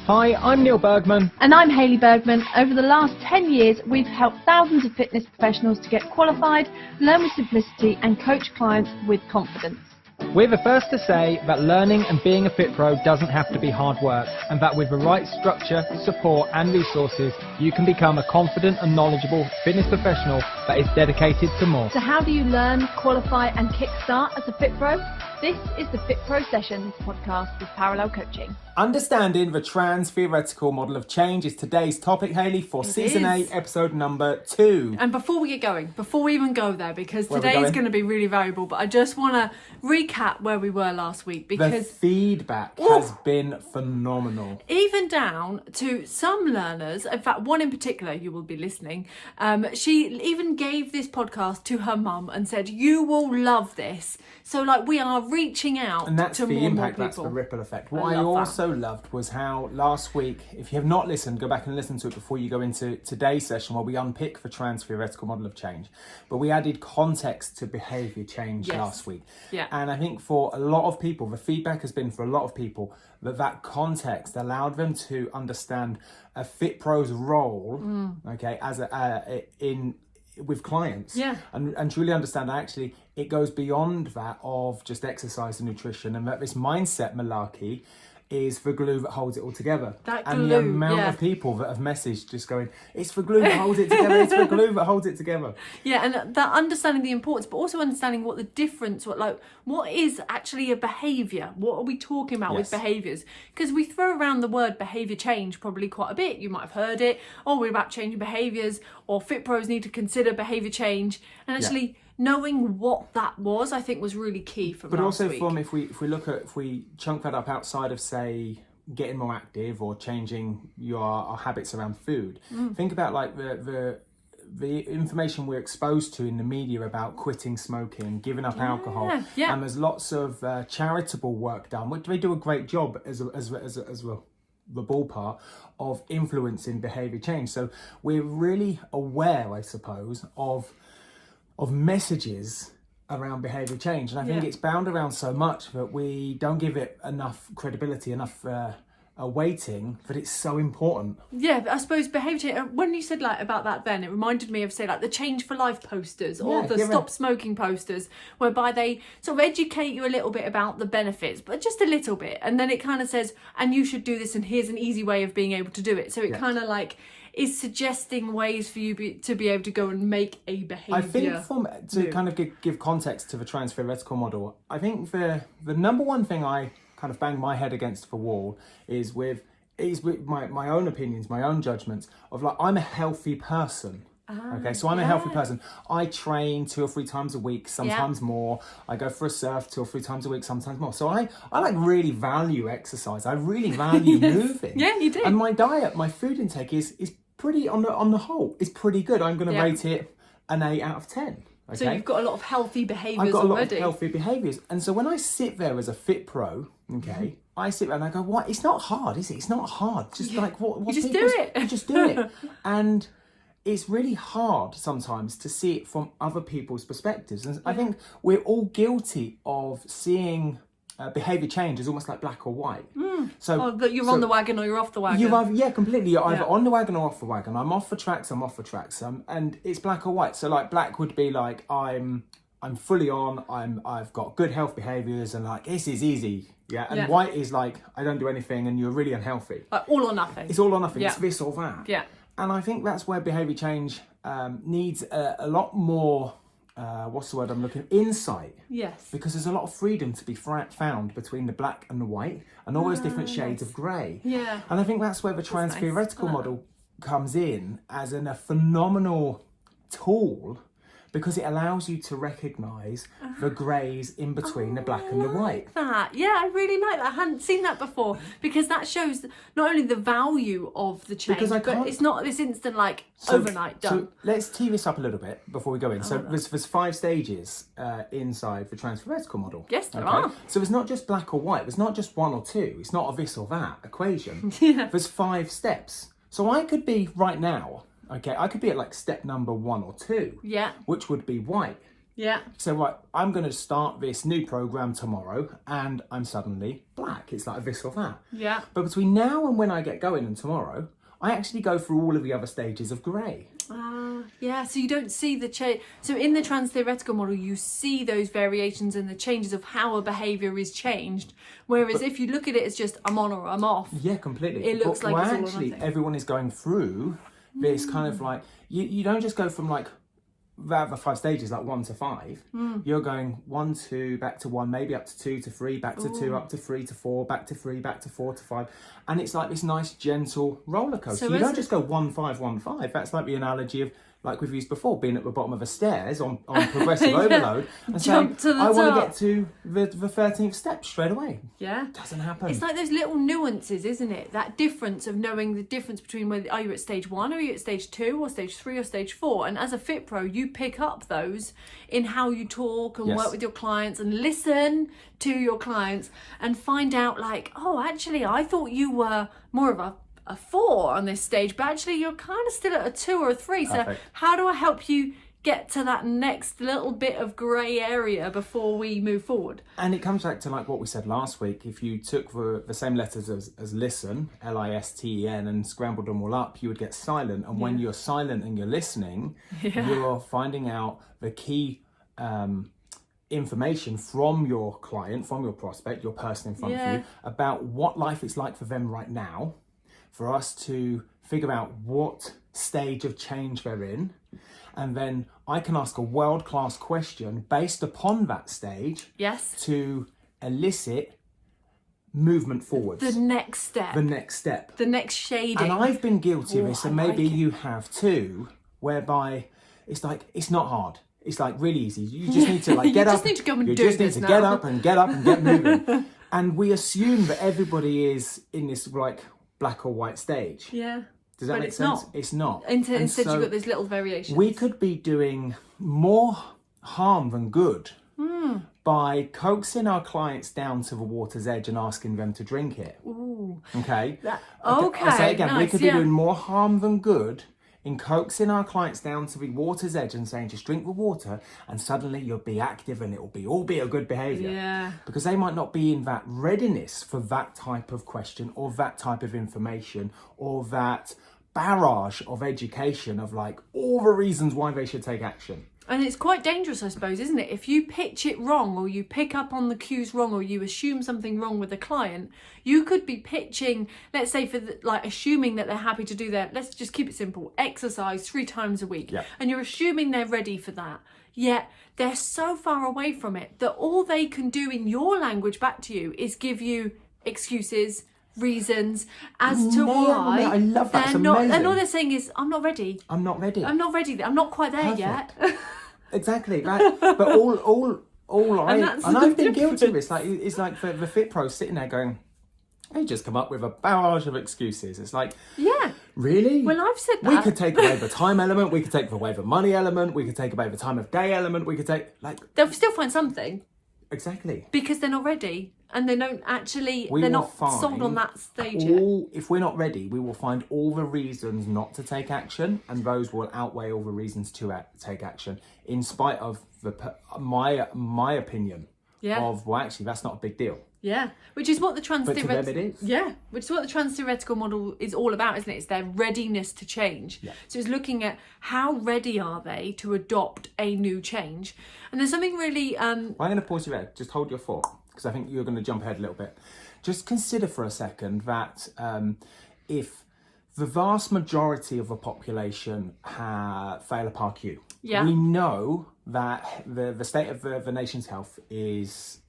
Hi, I'm Neil Bergman. And I'm Hayley Bergman. Over the last 10 years, we've helped thousands of fitness professionals to get qualified, learn with simplicity, and coach clients with confidence. We're the first to say that learning and being a FITPRO doesn't have to be hard work, and that with the right structure, support and resources, you can become a confident and knowledgeable fitness professional that is dedicated to more. So how do you learn, qualify and kickstart as a FITPRO? This is the FITPRO Session Podcast with Parallel Coaching. Understanding the Transtheoretical Model of Change is today's topic, Hayley, for Season 8, Episode number 2. And before we get going, before we even go there, because today is going to be really valuable, but I just want to recap where we were last week, because the feedback has been phenomenal. Even down to some learners, in fact, one in particular, you will be listening, she even gave this podcast to her mum and said, you will love this. So, like, we are reaching out and that's to the more impact, and more that's people. the ripple effect. What I also loved was how last week, if you have not listened, go back and listen to it before you go into today's session where we unpick the Transtheoretical Model of Change. But we added context to behaviour change last week. Yeah. And I think for a lot of people, the feedback has been for a lot of people that context allowed them to understand a FITPRO's role, okay, as with clients, and truly understand that actually it goes beyond that of just exercise and nutrition, and that this mindset malarkey is the glue that holds it all together. And the amount of people that have messaged just going, it's the glue that holds it together, it's the glue that holds it together. Yeah, and that understanding the importance, but also understanding what the difference, what is actually a behaviour? What are we talking about with behaviours? Because we throw around the word behaviour change probably quite a bit. You might have heard it, we're about changing behaviours, or FITPROs need to consider behaviour change. And actually knowing what that was, I think, was really key for But last also week. from if we chunk that up outside of, say, getting more active or changing our habits around food, think about like the information we're exposed to in the media about quitting smoking, giving up alcohol, and there's lots of charitable work done, which they do a great job as the ballpark of influencing behaviour change. So we're really aware, I suppose, of messages around behaviour change, and I think it's bound around so much that we don't give it enough credibility, enough weighting, that it's so important. Yeah, I suppose behaviour change, when you said about that then, it reminded me of, say, the Change for Life posters or the Stop Smoking posters, whereby they sort of educate you a little bit about the benefits, but just a little bit, and then it kind of says, and you should do this, and here's an easy way of being able to do it. So it kind of is suggesting ways for you to be able to go and make a behaviour. I think to kind of give context to the Transtheoretical model, I think the number one thing I kind of bang my head against the wall is with my own opinions, my own judgments of I'm a healthy person. Okay, so I'm a healthy person. I train 2 or 3 times a week, sometimes more. I go for a surf 2 or 3 times a week, sometimes more. So I really value exercise. I really value moving. Yeah, you do. And my diet, my food intake is pretty on the whole is pretty good. I'm going to rate it an 8 out of 10. Okay? So you've got a lot of healthy behaviours I've got a lot already. of healthy behaviours. And so when I sit there as a FITPRO, I sit there and I go, what? It's not hard, is it? It's not hard. Just what You just do it. You just do it. And it's really hard sometimes to see it from other people's perspectives. And I think we're all guilty of seeing behaviour change as almost like black or white. So that you're on the wagon or you're off the wagon. Completely. You're either on the wagon or off the wagon. I'm off the tracks. And it's black or white. So black would be I'm fully on. I've got good health behaviours and this is easy. Yeah. And white is I don't do anything and you're really unhealthy. All or nothing. It's all or nothing. Yeah. It's this or that. Yeah. And I think that's where behaviour change needs a lot more. What's the word I'm looking? Insight. Yes. Because there's a lot of freedom to be found between the black and the white and all those different shades of grey. Yeah. And I think that's where the Transtheoretical model comes in as a phenomenal tool, because it allows you to recognise the greys in between the black and the white. That. Yeah, I really like that. I hadn't seen that before, because that shows not only the value of the change, but it's not this instant overnight done. So let's tee this up a little bit before we go in. So there's 5 stages inside the Transtheoretical model. Yes, there are. So it's not just black or white. There's not just 1 or 2. It's not a this or that equation. There's 5 steps. So I could be right now, I could be at step number 1 or 2. Yeah. Which would be white. Yeah. So, right, I'm going to start this new program tomorrow and I'm suddenly black. It's like a this or that. Yeah. But between now and when I get going and tomorrow, I actually go through all of the other stages of grey. Yeah, so you don't see the change. So in the trans-theoretical model, you see those variations and the changes of how a behaviour is changed. Whereas if you look at it as just I'm on or I'm off. Yeah, completely. It looks like it's all or actually nothing. everyone is going through this kind of like, you don't just go from like the 5 stages, like 1 to 5. You're going 1, 2, back to 1, maybe up to 2 to 3, back to 2, up to 3 to 4, back to 3, back to 4 to 5. And it's like this nice gentle roller coaster. So You don't just go 1, 5, 1, 5. That's like the analogy of, like we've used before, being at the bottom of the stairs on progressive overload and Jump saying, to the I want to top. get to the 13th step straight away. Yeah. Doesn't happen. It's like those little nuances, isn't it? That difference of knowing the difference between whether are you at stage 1, or are you at stage 2, or stage 3, or stage 4. And as a FITPRO, you pick up those in how you talk and Yes. work with your clients and listen to your clients and find out like, oh, actually, I thought you were more of a 4 on this stage, but actually you're kind of still at a 2 or a 3. So Perfect. how do I help you get to that next little bit of grey area before we move forward? And it comes back to like what we said last week. If you took the same letters as listen, LISTEN, and scrambled them all up, you would get silent. And when you're silent and you're listening, you're finding out the key information from your client, from your prospect, your person in front of you, about what life is like for them right now, for us to figure out what stage of change they're in. And then I can ask a world-class question based upon that stage to elicit movement forwards. The next step. The next step. The next shading. And I've been guilty of this, and I maybe like it. you have too, whereby it's like, it's not hard. It's like really easy. You just need to like get up. just need to go and you do just need this to now. get up and get moving. And we assume that everybody is in this like black or white stage. Yeah. Does that But make it's sense? not. It's not. Instead, And so you've got those little variations. we could be doing more harm than good by coaxing our clients down to the water's edge and asking them to drink it. Ooh. Okay? Okay, I'll say it again. We nice, could be doing more harm than good in coaxing our clients down to the water's edge and saying, just drink the water, and suddenly you'll be active and it'll be all be a good behaviour. Yeah. Because they might not be in that readiness for that type of question or that type of information or that barrage of education of like all the reasons why they should take action. And it's quite dangerous, I suppose, isn't it? If you pitch it wrong, or you pick up on the cues wrong, or you assume something wrong with the client, you could be pitching, let's say, for like assuming that they're happy to do their, let's just keep it simple, exercise 3 times a week. Yeah. And you're assuming they're ready for that. Yet they're so far away from it that all they can do in your language back to you is give you excuses, reasons as to why I love that. they're It's not. amazing. And all they're saying is, I'm not ready. I'm not ready. I'm not ready. I'm not quite there yet. Exactly. Right. But all that's and the I've been guilty of this. Like it's like the FITPRO sitting there going, they just come up with a barrage of excuses. It's like, Yeah. really? Well, I've said We that. could take away the time element. We could take away the money element. We could take away the time of day element. We could take They'll still find something exactly. because they're not ready and they don't actually, We they're will not find sold on that stage yet. If we're not ready, we will find all the reasons not to take action, and those will outweigh all the reasons to take action, in spite of my opinion of, well, actually, that's not a big deal. Yeah, which is what the But to them it is. Yeah, which is what the trans-theoretical model is all about, isn't it? It's their readiness to change. Yeah. So it's looking at how ready are they to adopt a new change. And there's something really I'm going to pause you there. Just hold your thought, because I think you're going to jump ahead a little bit. Just consider for a second that if the vast majority of the population fail a PAR-Q, we know that the state of the nation's health is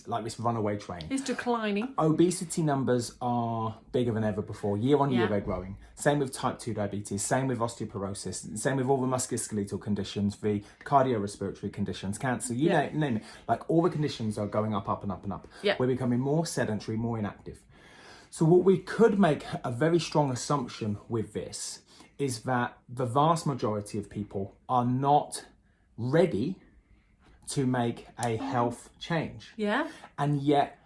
like this runaway train. it's declining. Obesity numbers are bigger than ever before. Year on year, Yeah. they're growing. Same with type 2 diabetes, same with osteoporosis, same with all the musculoskeletal conditions, the cardiorespiratory conditions, cancer, you name it. Like all the conditions are going up, up and up and up. Yeah. We're becoming more sedentary, more inactive. So what we could make a very strong assumption with this is that the vast majority of people are not ready to make a health change. Yeah. And yet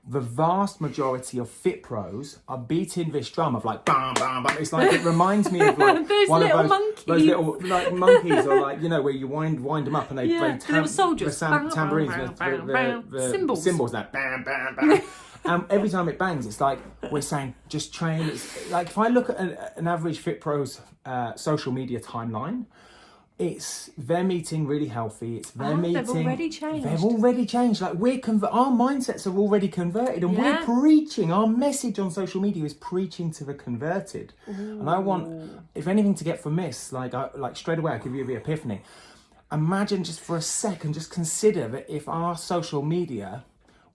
the vast majority of FITPROs are beating this drum of like bam, bam, bam. It's like, it reminds me of like those one little of monkeys. those little like monkeys, or like, you know, where you wind them up and they play the little soldiers. tambourines, Symbols. symbols, that bam, bam, bam. And every time it bangs, it's like we're saying, just train. It's like, if I look at an average FITPRO's social media timeline, it's them eating really healthy. It's them eating. They've already changed. They've already changed. Like, our mindsets are already converted, and we're preaching. Our message on social media is preaching to the converted. Ooh. And I want, if anything, to get from this, like straight away, I'll give you the epiphany. Imagine just for a second, just consider that if our social media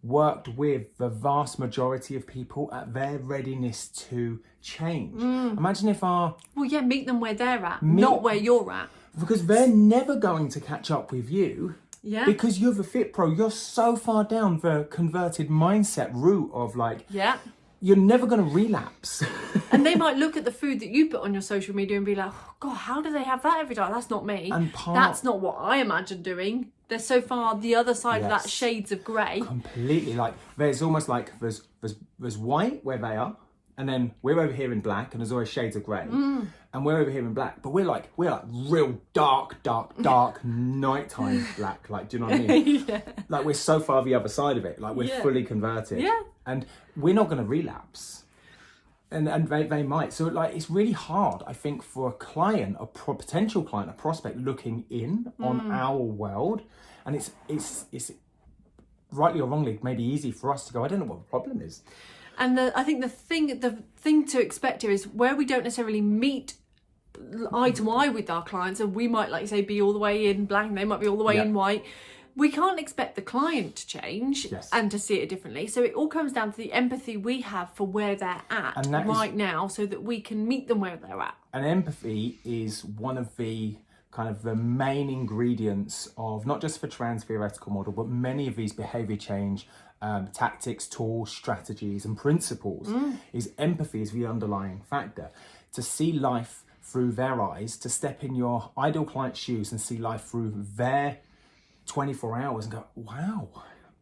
worked with the vast majority of people at their readiness to change. Imagine if meet them where they're at, not where you're at. Because they're never going to catch up with you. Yeah. Because you're the FITPRO. You're so far down the converted mindset route of like, you're never going to relapse. And they might look at the food that you put on your social media and be like, oh, God, how do they have that every day? That's not me. That's not what I imagine doing. They're so far the other side of that shades of grey. Completely. Like, there's almost like there's white where they are, and then we're over here in black, and there's always shades of grey. And we're over here in black, but we're like real dark nighttime black. Like, do you know what I mean? Like, we're so far the other side of it. Like, we're fully converted. Yeah. And we're not going to relapse. And they might. So, like, it's really hard, I think, for a client, a potential client, a prospect looking in on our world. And it's rightly or wrongly maybe easy for us to go, I don't know what the problem is. And I think the thing to expect here is where we don't necessarily meet eye to eye with our clients, and we might, like you say, be all the way in black, they might be all the way in white. We can't expect the client to change and to see it differently. So it all comes down to the empathy we have for where they're at right now, so that we can meet them where they're at. And empathy is one of the kind of the main ingredients of not just the Transtheoretical model, but many of these behaviour change tactics, tools, strategies and principles. Is empathy is the underlying factor. To see life through their eyes, to step in your ideal client's shoes and see life through their 24 hours and go, wow,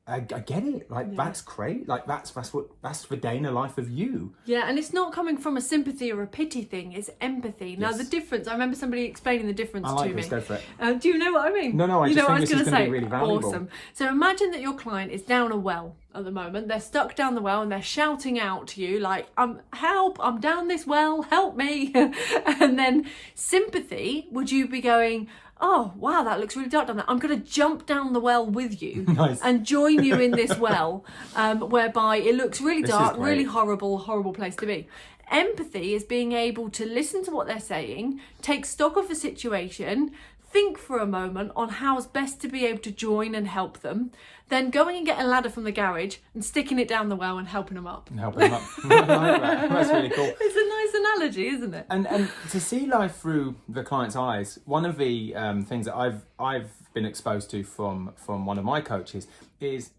I get it. Like, that's great. Like, that's the day in the life of you. Yeah, and it's not coming from a sympathy or a pity thing. It's empathy. Now, the difference, I remember somebody explaining the difference to me. Go for it. Do you know what I mean? No, I just think this is going to be really valuable. Awesome. So imagine that your client is down a well at the moment. They're stuck down the well and they're shouting out to you like, help, I'm down this well, help me. And then sympathy, would you be going, oh, wow, that looks really dark down there. I'm going to jump down the well with you and join you in this well, whereby it looks really dark, really horrible place to be. Empathy is being able to listen to what they're saying, take stock of the situation, think for a moment on how it's best to be able to join and help them, then going and getting a ladder from the garage and sticking it down the well and helping them up. I like that. That's really cool. It's a nice analogy, isn't it? And to see life through the client's eyes, one of the things that I've been exposed to from one of my coaches is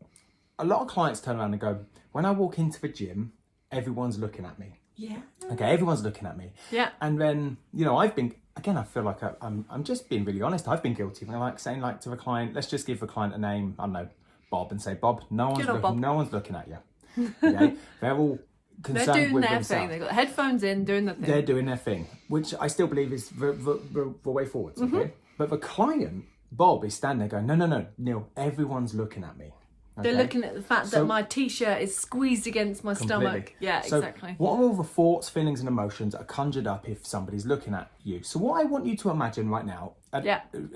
a lot of clients turn around and go, when I walk into the gym, everyone's looking at me. Yeah. Okay, everyone's looking at me. Yeah. And then, you know, I feel like I'm just being really honest. I've been guilty of like saying like to the client, let's just give the client a name, I don't know, Bob, and say, Bob, no one's looking at you. Okay? They're all concerned with themselves. They're doing their thing. They've got headphones in, doing their thing. They're doing their thing, which I still believe is the way forwards. Okay? But the client, Bob, is standing there going, no, Neil, everyone's looking at me. Okay? They're looking at the fact that my t-shirt is squeezed against my stomach. Yeah, so exactly. What are all the thoughts, feelings and emotions that are conjured up if somebody's looking at you? So what I want you to imagine right now,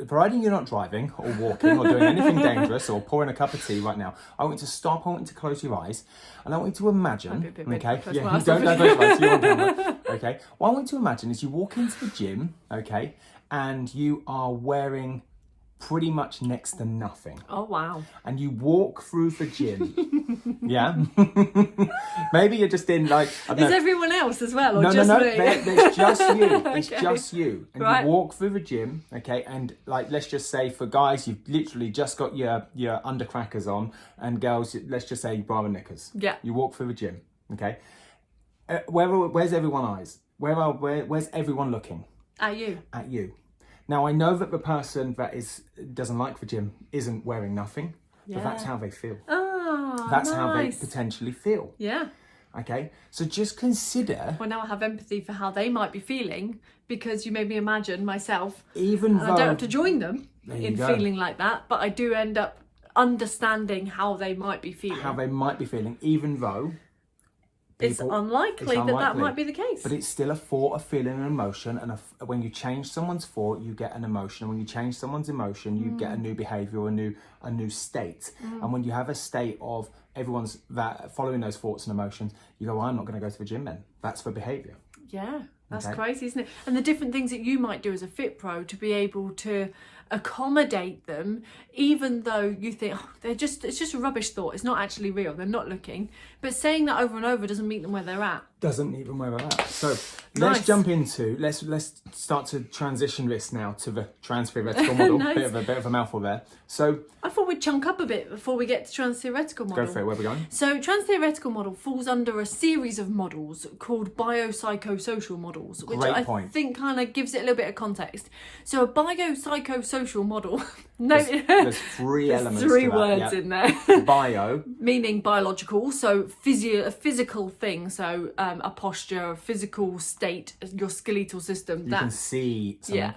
providing you're not driving or walking or doing anything dangerous or pouring a cup of tea right now, I want you to stop, I want you to close your eyes, and I want you to imagine, okay? Yeah, don't close your eyes, you're on camera, okay? What I want you to imagine is you walk into the gym, okay, and you are wearing pretty much next to nothing. Oh, wow. And you walk through the gym. Yeah? Maybe you're just in like... Is everyone else as well? Or no, just no. Me? There's just you. It's Okay. just you. And you walk through the gym, okay? And like, let's just say for guys, you've literally just got your undercrackers on. And girls, let's just say bra and knickers. Yeah. You walk through the gym, okay? Where's everyone's eyes? Where's everyone looking? At you. At you. Now, I know that the person that doesn't like the gym isn't wearing nothing, but that's how they feel. Oh, That's how they nice. potentially feel. Yeah. Okay, so just consider. Well, now I have empathy for how they might be feeling, because you made me imagine myself. Even though I don't have to join them in go. feeling like that, but I do end up understanding how they might be feeling. Even though it's unlikely that might be the case. But it's still a thought, a feeling, an emotion, and when you change someone's thought, you get an emotion. And when you change someone's emotion, you get a new behaviour, or a new state. And when you have a state of everyone's following those thoughts and emotions, you go, well, I'm not going to go to the gym then. That's for behaviour. Yeah, that's crazy, isn't it? And the different things that you might do as a FITPRO to be able to accommodate them, even though you think it's just a rubbish thought, it's not actually real, they're not looking, but saying that over and over doesn't meet them where they're at. Doesn't even where we're at. So let's jump into let's start to transition this now to the transtheoretical model. Nice. bit of a mouthful there. So I thought we'd chunk up a bit before we get to transtheoretical model. go for it. Where are we going? So transtheoretical model falls under a series of models called biopsychosocial models, which Great I point. think kind of gives it a little bit of context. So a biopsychosocial model. There's three elements. Three to that. words in there. Bio. Meaning biological, so a physical thing, so a posture, a physical state, your skeletal system. You can see some,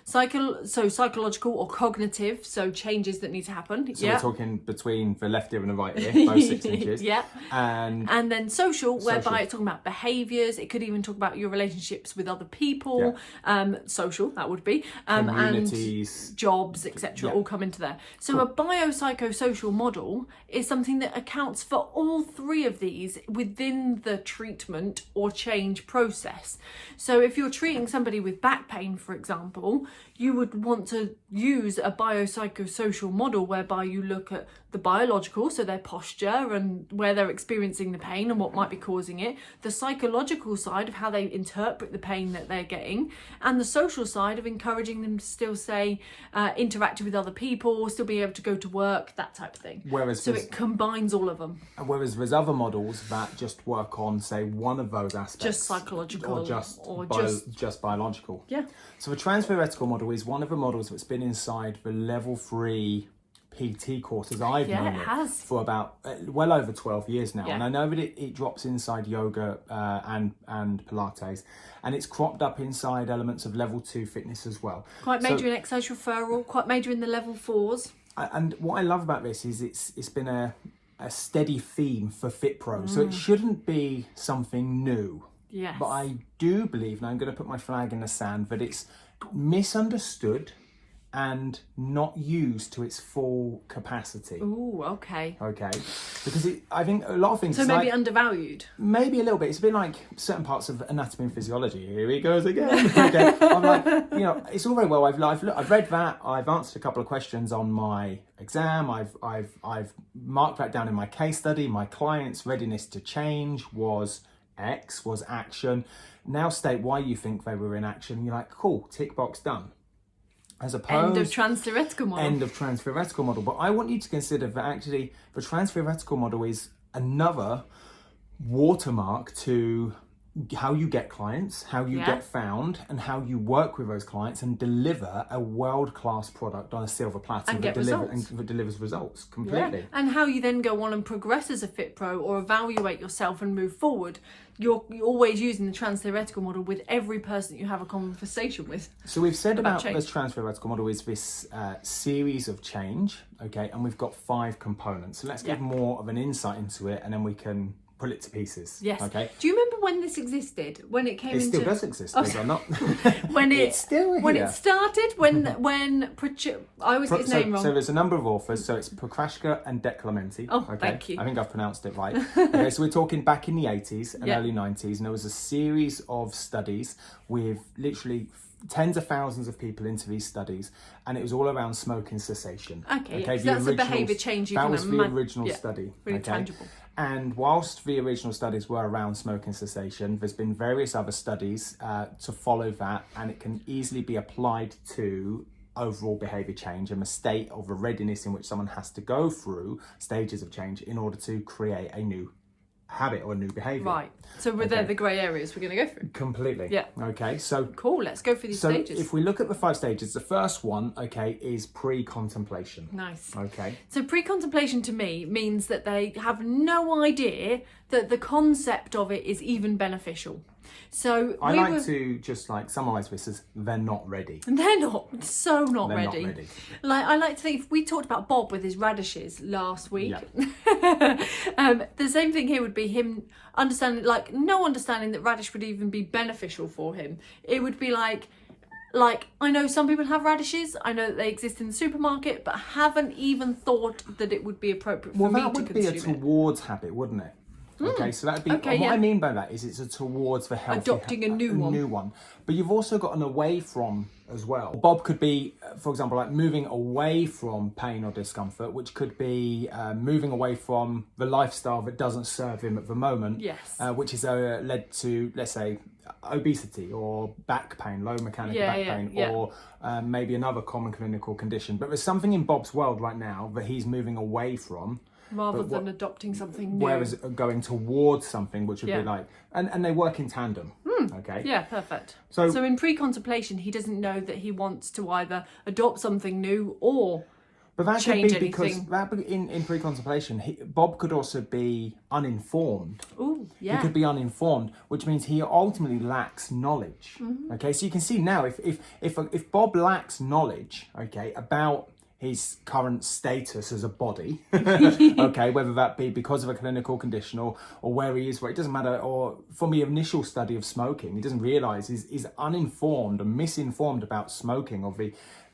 Psychological or cognitive, so changes that need to happen. So we're talking between the left ear and the right ear, both 6 inches. Yeah. And then social, whereby it's talking about behaviours. It could even talk about your relationships with other people. Social, that would be. Communities. And jobs, etc. all come into there. So a biopsychosocial model is something that accounts for all three of these within the treatment or change process. So if you're treating somebody with back pain, for example, you would want to use a biopsychosocial model whereby you look at the biological, so their posture and where they're experiencing the pain and what might be causing it, the psychological side of how they interpret the pain that they're getting, and the social side of encouraging them to still say interact with other people, still be able to go to work, that type of thing. So it combines all of them. Whereas there's other models that just work on, say, one of those aspects. Just psychological or just biological. Yeah. So the transtheoretical model is one of the models that's been inside the level 3 PT courses I've known it for about well over 12 years now. And I know that it drops inside yoga and Pilates, and it's cropped up inside elements of level 2 fitness as well. Quite major in exercise referral, quite major in the level 4s. And what I love about this is it's been a steady theme for FITPRO. So it shouldn't be something new. Yes. But I do believe, and I'm going to put my flag in the sand, that it's misunderstood and not used to its full capacity. Ooh, okay. Okay. Because I think a lot of things... So maybe undervalued. Maybe a little bit. It's a bit like certain parts of anatomy and physiology. Here he goes again. Okay. I'm like, it's all very well. I've read that. I've answered a couple of questions on my exam. I've marked that down in my case study. My client's readiness to change was X, was action. Now state why you think they were in action. You're like, cool, tick box done. As opposed, End of transtheoretical model. But I want you to consider that actually the transtheoretical model is another watermark to how you get clients, how you get found, and how you work with those clients and deliver a world-class product on a silver platter and that delivers results completely. Yeah. And how you then go on and progress as a FITPRO or evaluate yourself and move forward. You're always using the transtheoretical model with every person that you have a conversation with. So we've said about this transtheoretical model is this series of change, okay, and we've got 5 components. So let's give more of an insight into it, and then we can pull it to pieces. Yes. Okay. Do you remember when this existed? When it came into... It still does exist, believe it or not. It's still here. When it started, when I always get his name wrong. So there's a number of authors. So it's Prokashka and Declementi. Oh, okay? thank you. I think I've pronounced it right. Okay, so we're talking back in the 80s and early 90s, and there was a series of studies with literally tens of thousands of people into these studies, and it was all around smoking cessation. Okay, so that's a behaviour change. That was the original study. Really tangible. And whilst the original studies were around smoking cessation, there's been various other studies to follow that, and it can easily be applied to overall behaviour change and the state of a readiness in which someone has to go through stages of change in order to create a new habit or a new behaviour. Right. So they're the grey areas we're going to go through. Completely. Yeah. Okay. So cool. Let's go through these stages. If we look at the 5 stages, the first one, okay, is pre-contemplation. Nice. Okay. So pre-contemplation to me means that they have no idea that the concept of it is even beneficial. So I like to just like summarise this as they're not ready. They're not They're not ready. Like I like to think if we talked about Bob with his radishes last week, the same thing here would be him understanding, like no understanding that radish would even be beneficial for him. It would be like I know some people have radishes, I know that they exist in the supermarket, but haven't even thought that it would be appropriate for me to consume it. Well, that would be a towards habit, wouldn't it? Okay, so that'd be what I mean by that is it's a towards the healthy adopting a new one. But you've also got an away from as well. Bob could be, for example, like moving away from pain or discomfort, which could be moving away from the lifestyle that doesn't serve him at the moment. Yes. Which is led to, let's say, obesity or back pain, low mechanical back pain, or maybe another common clinical condition. But there's something in Bob's world right now that he's moving away from. Rather than adopting something new. Whereas going towards something, which would be like, and they work in tandem. Okay. Yeah, perfect. So in pre-contemplation, he doesn't know that he wants to either adopt something new or change anything. Because in pre-contemplation, Bob could also be uninformed. Ooh, yeah. He could be uninformed, which means he ultimately lacks knowledge. Okay, so you can see now if Bob lacks knowledge, okay, about his current status as a body, okay, whether that be because of a clinical condition or where he is, where it doesn't matter, or from the initial study of smoking, he doesn't realise he's uninformed and misinformed about smoking or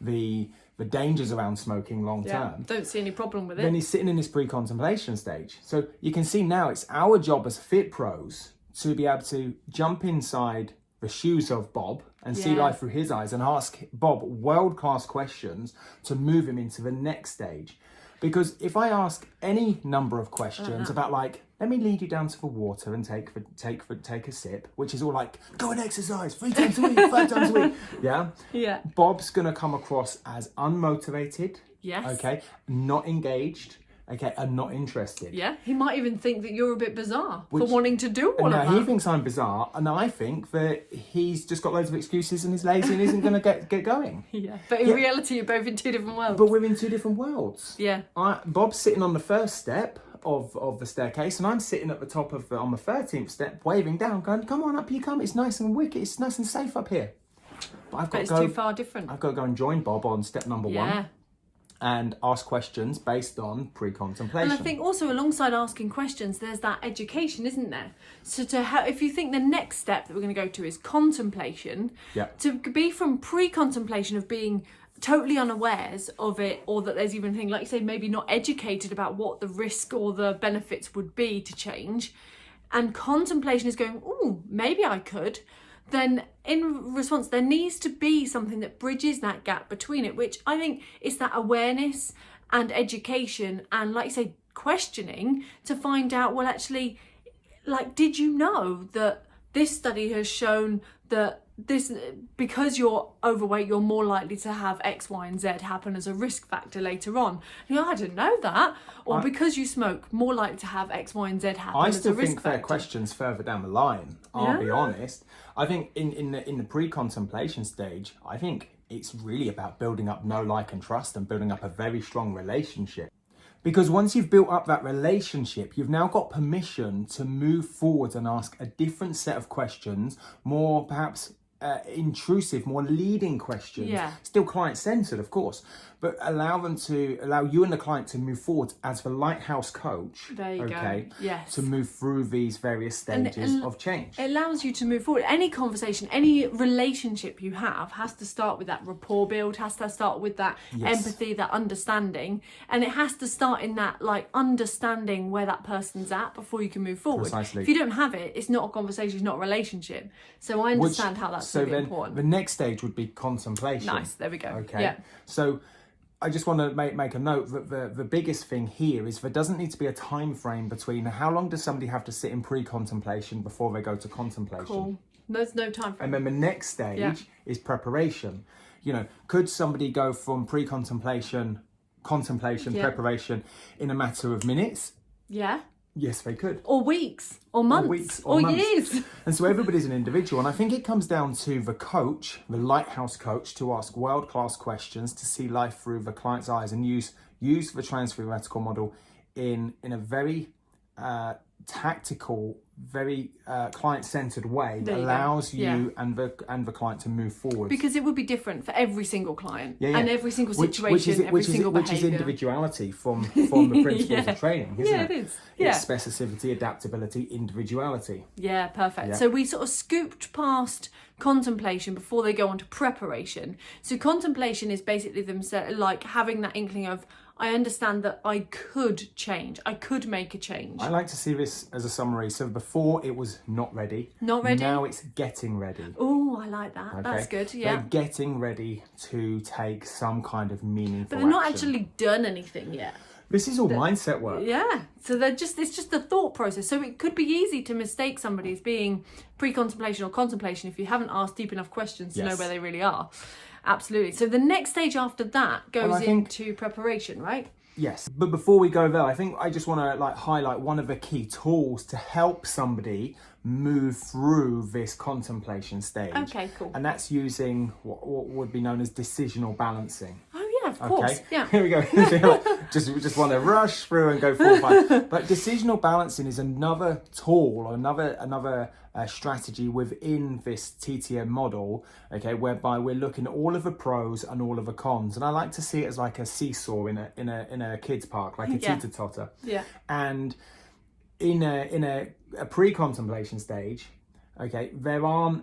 the dangers around smoking long term. Don't see any problem with it. Then he's sitting in this pre-contemplation stage. So you can see now it's our job as fit pros to be able to jump inside the shoes of Bob and see life through his eyes and ask Bob world-class questions to move him into the next stage. Because if I ask any number of questions about like, let me lead you down to the water and take a sip, which is all like, go and exercise 3 times a week, 5 times a week. Yeah. Bob's gonna come across as unmotivated. Yes. Okay. Not engaged. Okay, and not interested. Yeah, he might even think that you're a bit bizarre for wanting to do all of that. He thinks I'm bizarre, and I think that he's just got loads of excuses and he's lazy and isn't going to get going. Yeah, but in reality, you're both in 2 different worlds. But we're in 2 different worlds. Yeah. Bob's sitting on the first step of the staircase, and I'm sitting at the top on the 13th step, waving down, going, "Come on up, you come. It's nice and wicked. It's nice and safe up here." But it's too far different. I've got to go and join Bob on step number 1. And ask questions based on pre-contemplation. And I think also alongside asking questions, there's that education, isn't there? So if you think the next step that we're going to go to is contemplation, to be from pre-contemplation of being totally unawares of it, or that there's even a thing, like you say, maybe not educated about what the risk or the benefits would be to change, and contemplation is going, ooh, maybe I could, then in response there needs to be something that bridges that gap between it, which I think is that awareness and education and, like you say, questioning to find out, well, actually, like, did you know that this study has shown that this, because you're overweight, you're more likely to have X, Y, and Z happen as a risk factor later on. You know, I didn't know that. Or because you smoke, more likely to have X, Y, and Z happen as a risk factor. I still think there are questions further down the line. I'll be honest. I think in the pre-contemplation stage, I think it's really about building up know, like, and trust, and building up a very strong relationship. Because once you've built up that relationship, you've now got permission to move forward and ask a different set of questions, more perhaps intrusive, more leading questions, still client-centered, of course, but allow you and the client to move forward as the lighthouse coach. There you go. Yes. To move through these various stages of change. It allows you to move forward. Any conversation, any relationship you have has to start with that rapport build, has to start with that empathy, that understanding, and it has to start in that, like, understanding where that person's at before you can move forward. Precisely. If you don't have it, it's not a conversation, it's not a relationship. So I understand how that's really important. The next stage would be contemplation. Nice, there we go. Okay. Yeah. So I just want to make a note that the biggest thing here is there doesn't need to be a time frame between how long does somebody have to sit in pre-contemplation before they go to contemplation. Cool. There's no time frame. And then the next stage is preparation. You know, could somebody go from pre-contemplation, preparation in a matter of minutes? Yeah. Yes, they could. Or weeks, or months, or months. years. And so everybody's an individual. And I think it comes down to the coach, the lighthouse coach, to ask world-class questions, to see life through the client's eyes, and use the Transtheoretical model in a very tactical, very client-centered way that allows you and the client to move forward. Because it would be different for every single client and every single situation, every single behaviour. Which is individuality from the principles of training, isn't it? Yeah, it is. It's specificity, adaptability, individuality. Yeah, perfect. Yeah. So we sort of scooped past contemplation before they go on to preparation. So contemplation is basically themselves like having that inkling of, I understand that I could change. I could make a change. I like to see this as a summary. So before it was not ready. Not ready? Now it's getting ready. Oh, I like that. Okay? That's good. Yeah. They're getting ready to take some kind of meaningful But they're not action. actually done anything yet. This is all mindset work. Yeah. So it's just the thought process. So it could be easy to mistake somebody as being pre-contemplation or contemplation if you haven't asked deep enough questions to know where they really are. Absolutely. So the next stage after that goes into preparation, right? Yes. But before we go there, I think I just want to highlight one of the key tools to help somebody move through this contemplation stage. Okay, cool. And that's using what would be known as decisional balancing. Oh yeah, of course. Okay. Yeah. Here we go. just want to rush through and go forward. But decisional balancing is another tool or another strategy within this TTM model, okay, whereby we're looking at all of the pros and all of the cons. And I like to see it as like a seesaw in a kids park, like a teeter-totter. Yeah. And in a pre-contemplation stage, okay, they might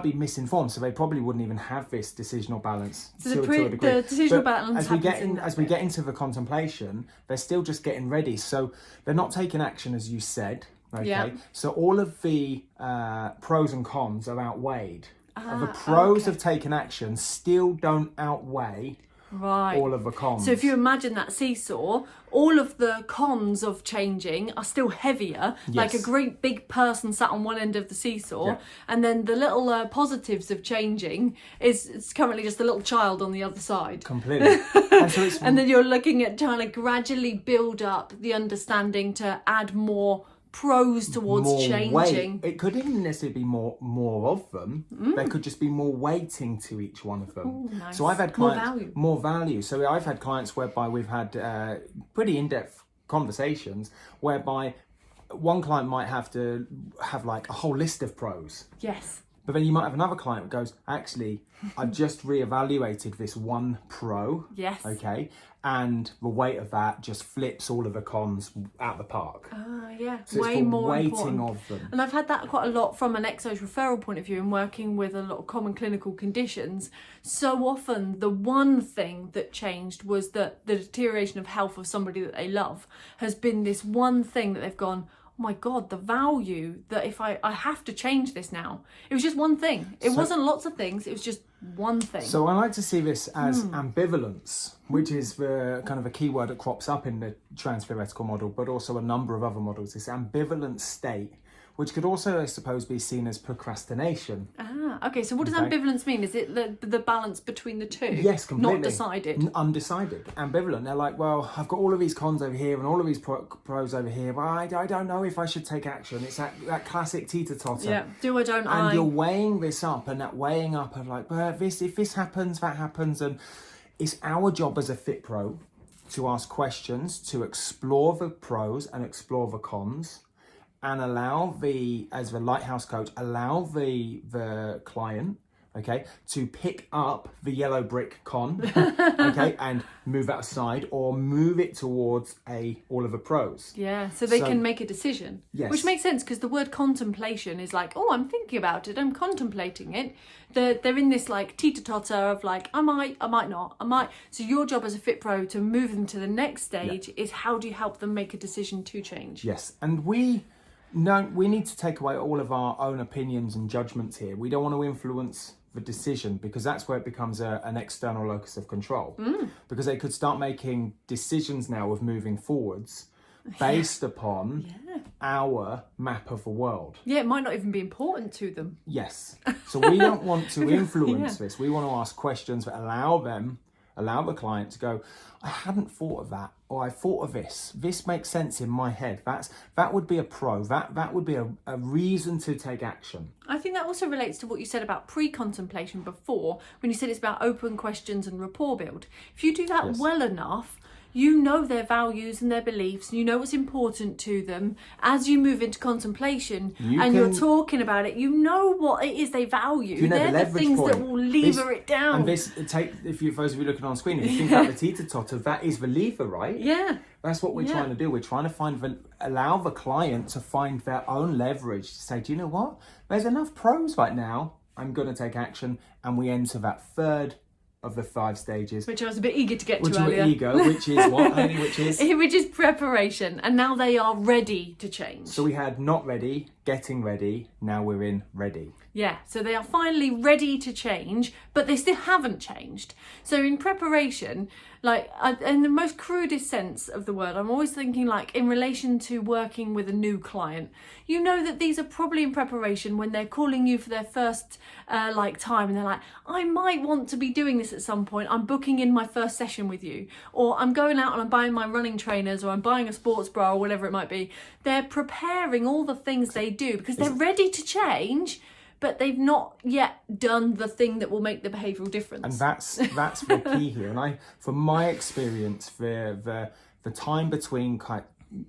be misinformed, so they probably wouldn't even have this decisional balance So to a degree. the decisional balance as we get into the contemplation, they're still just getting ready, so they're not taking action, as you said. Okay, Yeah. so all of the pros and cons are outweighed. The pros of taking action still don't outweigh all of the cons. So if you imagine that seesaw, all of the cons of changing are still heavier, like a great big person sat on one end of the seesaw, and then the little positives of changing is currently just a little child on the other side. Completely. And then you're looking at trying to gradually build up the understanding to add more pros towards changing. Weight. It could even necessarily be more of them. There could just be more weighting to each one of them. Ooh, nice. So I've had clients more value. more value. So I've had clients whereby we've had pretty in-depth conversations whereby one client might have to have like a whole list of pros. Yes. But then you might have another client who goes, actually, I've just reevaluated this one pro. Yes. Okay. And the weight of that just flips all of the cons out the park. Yeah. So way it's the more weighting important. of them. And I've had that quite a lot from an exo's referral point of view and working with a lot of common clinical conditions. So often the one thing that changed was that the deterioration of health of somebody that they love has been this one thing that they've gone, oh my God, the value that if I have to change this now. It was just one thing. It wasn't lots of things. It was just one thing. So I like to see this as ambivalence, which is the kind of a key word that crops up in the Transtheoretical model, but also a number of other models. This ambivalent state, which could also, I suppose, be seen as procrastination. Okay. So what does ambivalence mean? Is it the balance between the two? Yes, completely. Not decided. Undecided. Ambivalent. They're like, well, I've got all of these cons over here and all of these pros over here, but I don't know if I should take action. It's that classic teeter-totter. Yeah. Do or don't and you're weighing this up, and that weighing up of like, well, if this happens, that happens. And it's our job as a FITPRO to ask questions, to explore the pros and explore the cons, and allow as the lighthouse coach, allow the client, okay, to pick up the yellow brick con, okay, and move that aside or move it towards all of the pros. Yeah, so they can make a decision. Yes. Which makes sense because the word contemplation is like, oh, I'm thinking about it, I'm contemplating it. They're in this like teeter-totter of like, I might not. So your job as a FITPRO to move them to the next stage is how do you help them make a decision to change? Yes, and we need to take away all of our own opinions and judgments here. We don't want to influence the decision because that's where it becomes an external locus of control. Because they could start making decisions now of moving forwards based upon our map of the world. Yeah, it might not even be important to them. Yes. So we don't want to influence this. We want to ask questions that allow them allow the client to go, I hadn't thought of that, or I thought of this. This makes sense in my head. That would be a pro. That would be a reason to take action. I think that also relates to what you said about pre-contemplation before, when you said it's about open questions and rapport build. If you do that well enough, you know their values and their beliefs, and you know what's important to them. As you move into contemplation you're talking about it, you know what it is they value. They're the things that will lever it down. And for those of you looking on screen, if you think about the teeter-totter, that is the lever, right? Yeah. That's what we're trying to do. We're trying to allow the client to find their own leverage to say, do you know what? There's enough pros right now. I'm going to take action. And we enter that third of the 5 stages, which I was a bit eager to get to earlier. Which is what, Hayley? Which is preparation, and now they are ready to change. So we had not ready, getting ready. Now we're in ready. Yeah, so they are finally ready to change, but they still haven't changed. So in preparation, in the most crudest sense of the word, I'm always thinking in relation to working with a new client. You know that these are probably in preparation when they're calling you for their first time, and they're like, I might want to be doing this at some point. I'm booking in my first session with you, or I'm going out and I'm buying my running trainers, or I'm buying a sports bra, or whatever it might be. They're preparing all the things they do because they're ready to change, but they've not yet done the thing that will make the behavioural difference. And that's the key here. And from my experience, the time between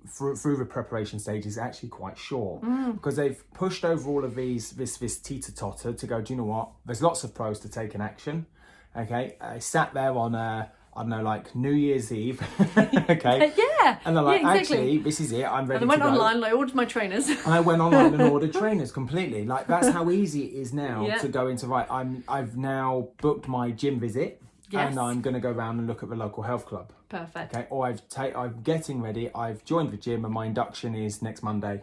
through the preparation stage is actually quite short, because they've pushed over all of this teeter-totter to go, do you know what? There's lots of pros to taking action. Okay, I sat there on New Year's Eve. Okay. Yeah. And they're like, actually, this is it. I'm ready to go. And I went online and I ordered my trainers. And I went online and ordered trainers completely. That's how easy it is now to go into, I've now booked my gym visit. Yes. And I'm going to go around and look at the local health club. Perfect. Okay. Or I'm getting ready. I've joined the gym and my induction is next Monday.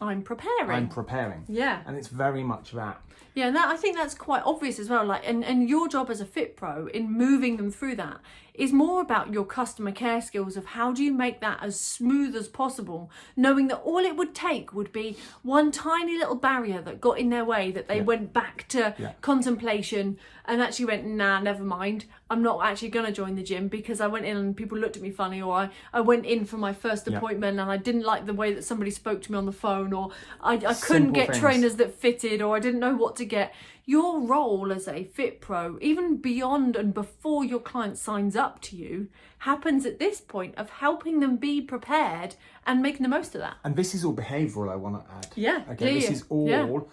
I'm preparing. Yeah. And it's very much that. Yeah, and I think that's quite obvious as well. And your job as a FITPRO in moving them through that is more about your customer care skills of how do you make that as smooth as possible, knowing that all it would take would be one tiny little barrier that got in their way, that they went back to contemplation and actually went, nah, never mind. I'm not actually going to join the gym because I went in and people looked at me funny, or I went in for my first appointment and I didn't like the way that somebody spoke to me on the phone, or I couldn't get trainers that fitted, or I didn't know what to get. Your role as a FITPRO, even beyond and before your client signs up to you, happens at this point of helping them be prepared and making the most of that. And this is all behavioural, I want to add. Yeah. Okay, this is all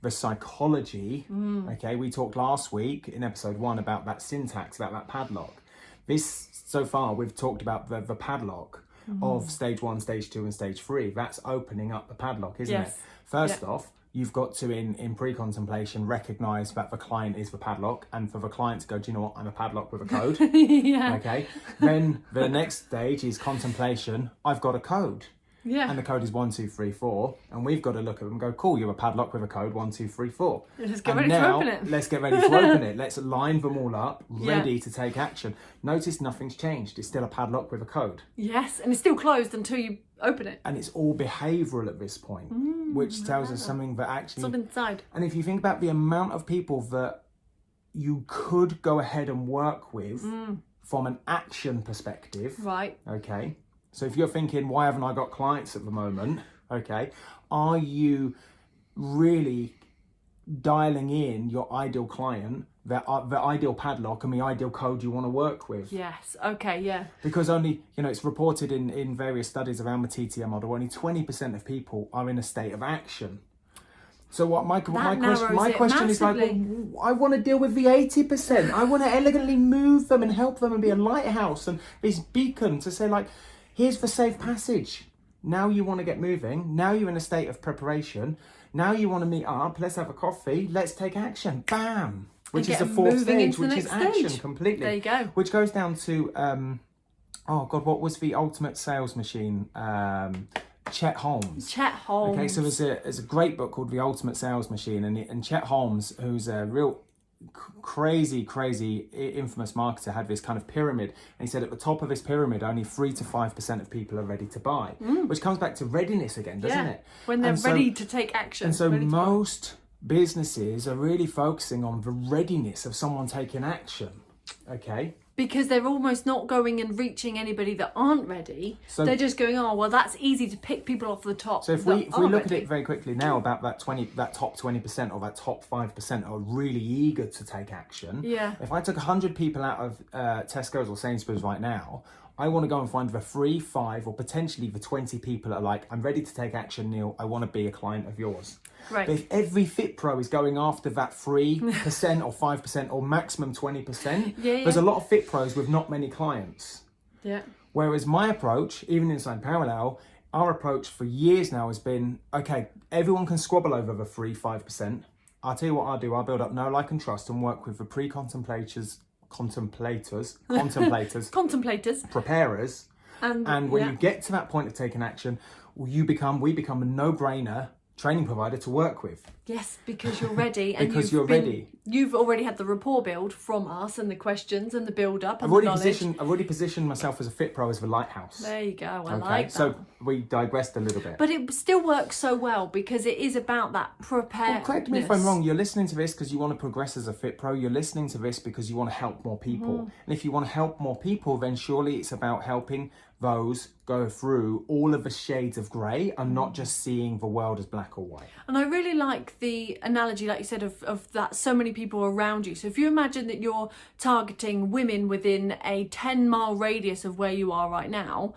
the psychology. Okay, we talked last week in episode 1 about that syntax, about that padlock. So far, we've talked about the padlock of stage 1, stage 2 and stage 3. That's opening up the padlock, isn't it? First off, you've got to, in pre-contemplation, recognise that the client is the padlock, and for the client to go, do you know what, I'm a padlock with a code. Okay. Then the next stage is contemplation. I've got a code. Yeah. And the code is 1, 2, 3, 4. And we've got to look at them and go, cool, you're a padlock with a code 1, 2, 3, 4. Let's get ready to open it. Let's get ready to open it. Let's line them all up, ready to take action. Notice nothing's changed. It's still a padlock with a code. Yes, and it's still closed until you open it. And it's all behavioural at this point, which tells us something that actually... something inside. And if you think about the amount of people that you could go ahead and work with from an action perspective. Right. Okay. So if you're thinking, why haven't I got clients at the moment? Okay. Are you really dialing in your ideal client, the ideal padlock and the ideal code you want to work with? Yes. Okay. Yeah. Because only, it's reported in various studies around the TTM model, only 20% of people are in a state of action. So what my question is well, I want to deal with the 80%. I want to elegantly move them and help them and be a lighthouse and this beacon to say here's the safe passage. Now you want to get moving. Now you're in a state of preparation. Now you want to meet up. Let's have a coffee. Let's take action. Bam. Which is the 4th stage, which is action completely. There you go. Which goes down to, what was the ultimate sales machine? Chet Holmes. Okay, so there's a great book called The Ultimate Sales Machine, and Chet Holmes, who's a real crazy infamous marketer, had this kind of pyramid, and he said at the top of this pyramid only 3 to 5% of people are ready to buy, which comes back to readiness again, doesn't it? When they're ready to take action. And so most businesses are really focusing on the readiness of someone taking action. Okay. Because they're almost not going and reaching anybody that aren't ready. So they're just going, oh, well, that's easy to pick people off the top. So if we look at ready. it very quickly now about that top 20% or that top 5% are really eager to take action. Yeah. If I took 100 people out of Tesco's or Sainsbury's right now, I want to go and find the 3, 5, or potentially the 20 people that are like, I'm ready to take action, Neil. I want to be a client of yours. Right. But if every FITPRO is going after that 3% or 5% or maximum 20%, there's a lot of FITPROs with not many clients. Yeah. Whereas my approach, even inside Parallel, our approach for years now has been, okay, everyone can squabble over the 3, 5%. I'll tell you what I'll do. I'll build up know, like, and trust and work with the contemplators, preparers. And when you get to that point of taking action, we become a no-brainer training provider to work with. Yes, because you're ready. And because you're ready. You've already had the rapport build from us and the questions and the build-up and I've the knowledge. I've already positioned myself as a FITPRO as the lighthouse. There you go. I like that. So we digressed a little bit. But it still works so well because it is about that preparedness. Well, correct me if I'm wrong. You're listening to this because you want to progress as a FITPRO. You're listening to this because you want to help more people. And if you want to help more people, then surely it's about helping those go through all of the shades of grey and not just seeing the world as black or white. And I really like the analogy, like you said, of that so many people around you. So if you imagine that you're targeting women within a 10-mile radius of where you are right now,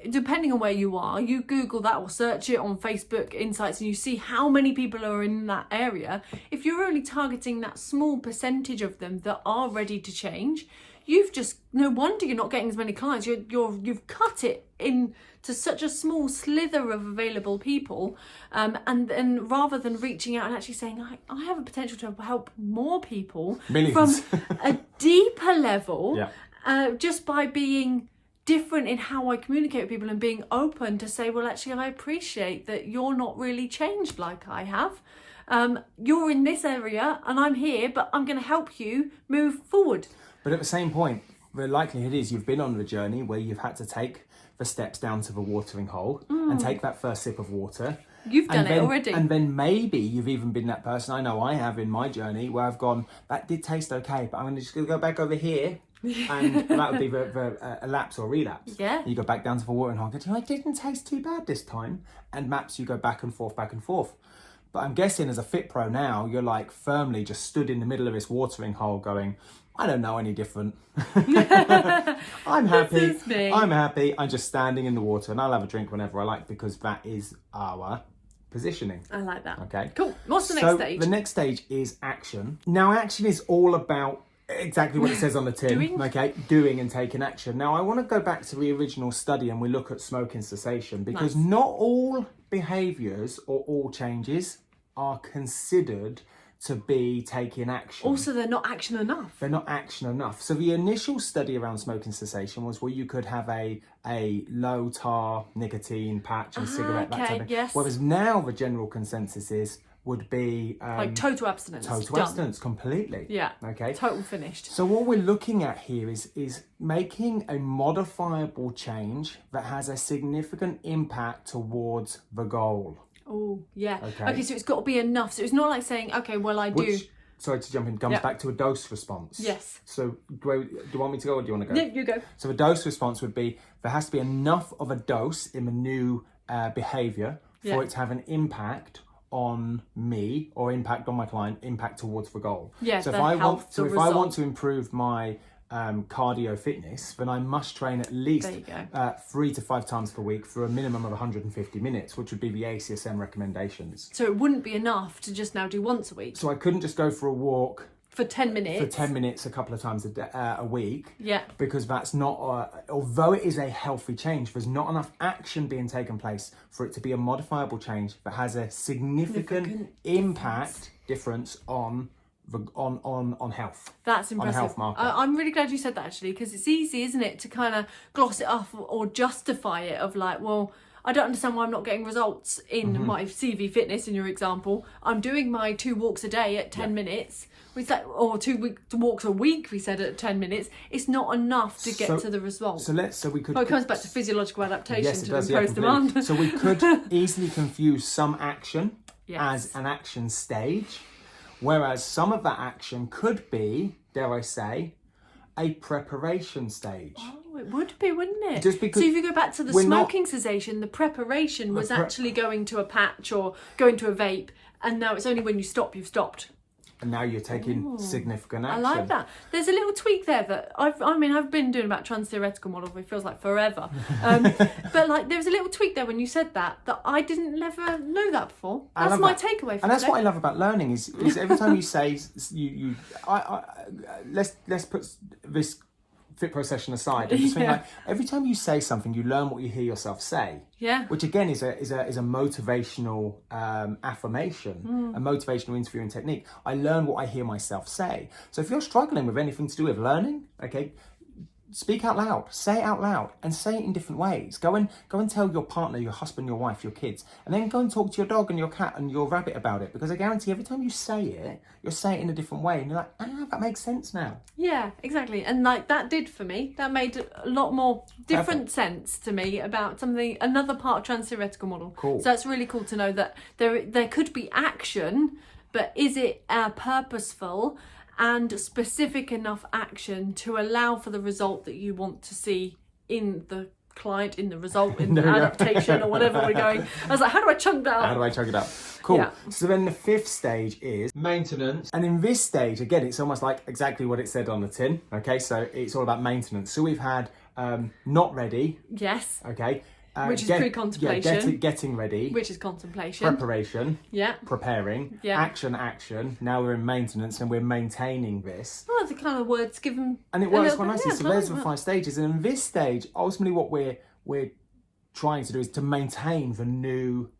depending on where you are, you Google that or search it on Facebook Insights and you see how many people are in that area. If you're only targeting that small percentage of them that are ready to change, you've just, no wonder you're not getting as many clients. You've cut it into such a small slither of available people, and then rather than reaching out and actually saying, I have a potential to help more people Millions. from a deeper level, Yeah. just by being different in how I communicate with people and being open to say, well, actually, I appreciate that you're not really changed like I have. You're in this area and I'm here, but I'm going to help you move forward. But at the same point, the likelihood is you've been on the journey where you've had to take the steps down to the watering hole and take that first sip of water. You've done it already. And then maybe you've even been that person, I know I have in my journey, where I've gone, that did taste okay, but I'm just going to go back over here. And that would be a lapse or relapse. Yeah. You go back down to the watering hole and go, it didn't taste too bad this time. And maps, you go back and forth, back and forth. But I'm guessing as a FITPRO now, you're like firmly just stood in the middle of this watering hole going, I don't know any different. I'm happy. This is me. I'm happy. I'm just standing in the water and I'll have a drink whenever I like because that is our positioning. I like that. Okay. Cool. What's the next stage? The next stage is action. Now, action is all about exactly what it says on the tin. Doing and taking action. Now, I want to go back to the original study and we look at smoking cessation because not all behaviours or all changes are considered to be taking action. Also, they're not action enough. They're not action enough. So the initial study around smoking cessation was where you could have a low tar nicotine patch and cigarette, that type of thing. Yes. Whereas now the general consensus would be like total abstinence. Total abstinence, completely. Yeah. Okay. Total finished. So what we're looking at here is making a modifiable change that has a significant impact towards the goal. Oh, yeah. Okay, so it's got to be enough. So it's not like saying, okay, well, Sorry to jump in, comes back to a dose response. Yes. So do you want me to go or do you want to go? No, you go. So a dose response would be, there has to be enough of a dose in the new behaviour for it to have an impact on me or impact on my client, impact towards the goal. Yeah, so if I want to improve my cardio fitness, then I must train at least 3 to 5 times per week for a minimum of 150 minutes, which would be the ACSM recommendations. So it wouldn't be enough to just now do once a week. So I couldn't just go for a walk for 10 minutes. For 10 minutes a couple of times a week. Yeah. Because that's not, although it is a healthy change, there's not enough action being taken place for it to be a modifiable change that has a significant impact difference on health. That's impressive. On health marker. I'm really glad you said that actually, because it's easy, isn't it, to kind of gloss it off or justify it of like, well, I don't understand why I'm not getting results in my CV fitness in your example. I'm doing my 2 walks a day at 10 minutes. We said, or 2 walks a week, we said, at 10 minutes. It's not enough to get to the result. So we could. Oh, it comes back to physiological adaptation yes, to impose demand. So we could easily confuse some action as an action stage, whereas some of that action could be, dare I say, a preparation stage. Oh, it would be, wouldn't it? Just because so if you go back to the smoking cessation, the preparation was actually going to a patch or going to a vape, and now it's only when you stop, you've stopped. And now you're taking significant action. I like that. There's a little tweak there that I've been doing about Transtheoretical Model, it feels like forever. But like there's a little tweak there when you said that I didn't never know that before. That's my takeaway from that's today. what I love about learning is every time you say let's put this FITPRO session aside and just think like every time you say something, you learn what you hear yourself say. Yeah. Which again is a motivational affirmation, a motivational interviewing technique. I learn what I hear myself say. So if you're struggling with anything to do with learning, okay, speak out loud, say it out loud, and say it in different ways. Go and tell your partner, your husband, your wife, your kids, and then go and talk to your dog and your cat and your rabbit about it. Because I guarantee every time you say it, you're saying it in a different way, and you're like, that makes sense now. Yeah, exactly. And like that did for me. That made a lot more different sense to me about another part of Transtheoretical Model. Cool. So that's really cool to know that there could be action, but is it purposeful and specific enough action to allow for the result that you want to see in the client, in the result, in the adaptation or whatever we're going. I was like, how do I chunk that up? How do I chunk it up? Cool. Yeah. So then the fifth stage is maintenance. And in this stage, again, it's almost like exactly what it said on the tin. Okay, so it's all about maintenance. So we've had not ready. Yes. Okay. Which is pre-contemplation. Yeah, getting ready. Which is contemplation. Preparation. Yeah. Preparing. Yeah. Action. Now we're in maintenance and we're maintaining this. Oh, the kind of words given. And it works quite nicely. Yeah, so there's the 5 stages. And in this stage, ultimately what we're trying to do is to maintain the new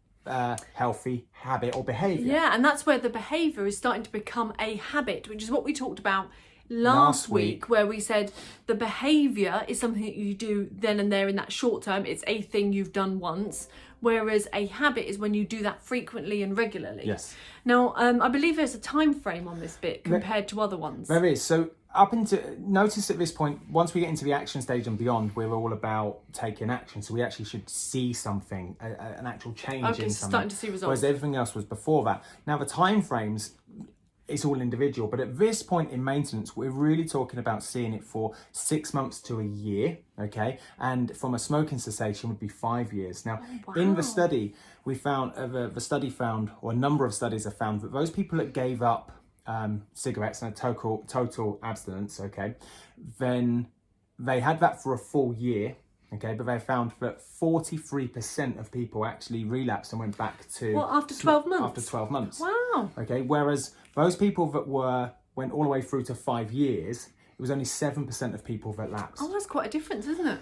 healthy habit or behaviour. Yeah, and that's where the behaviour is starting to become a habit, which is what we talked about last week, where we said the behaviour is something that you do then and there in that short term. It's a thing you've done once, whereas a habit is when you do that frequently and regularly. Yes. Now, I believe there's a time frame on this bit compared to other ones. There is. So notice at this point, once we get into the action stage and beyond, we're all about taking action. So we actually should see something, an actual change in something. Starting to see results. Whereas everything else was before that. Now the time frames, it's all individual, but at this point in maintenance, we're really talking about seeing it for 6 months to a year, okay? And from a smoking cessation would be 5 years. Now, in the study, we found, or a number of studies have found that those people that gave up cigarettes and a total abstinence, okay, then they had that for a full year, okay, but they found that 43% of people actually relapsed and went back to... Well, after 12 months? After 12 months. Wow. Okay, whereas those people that went all the way through to 5 years, it was only 7% of people that lapsed. Oh, that's quite a difference, isn't it?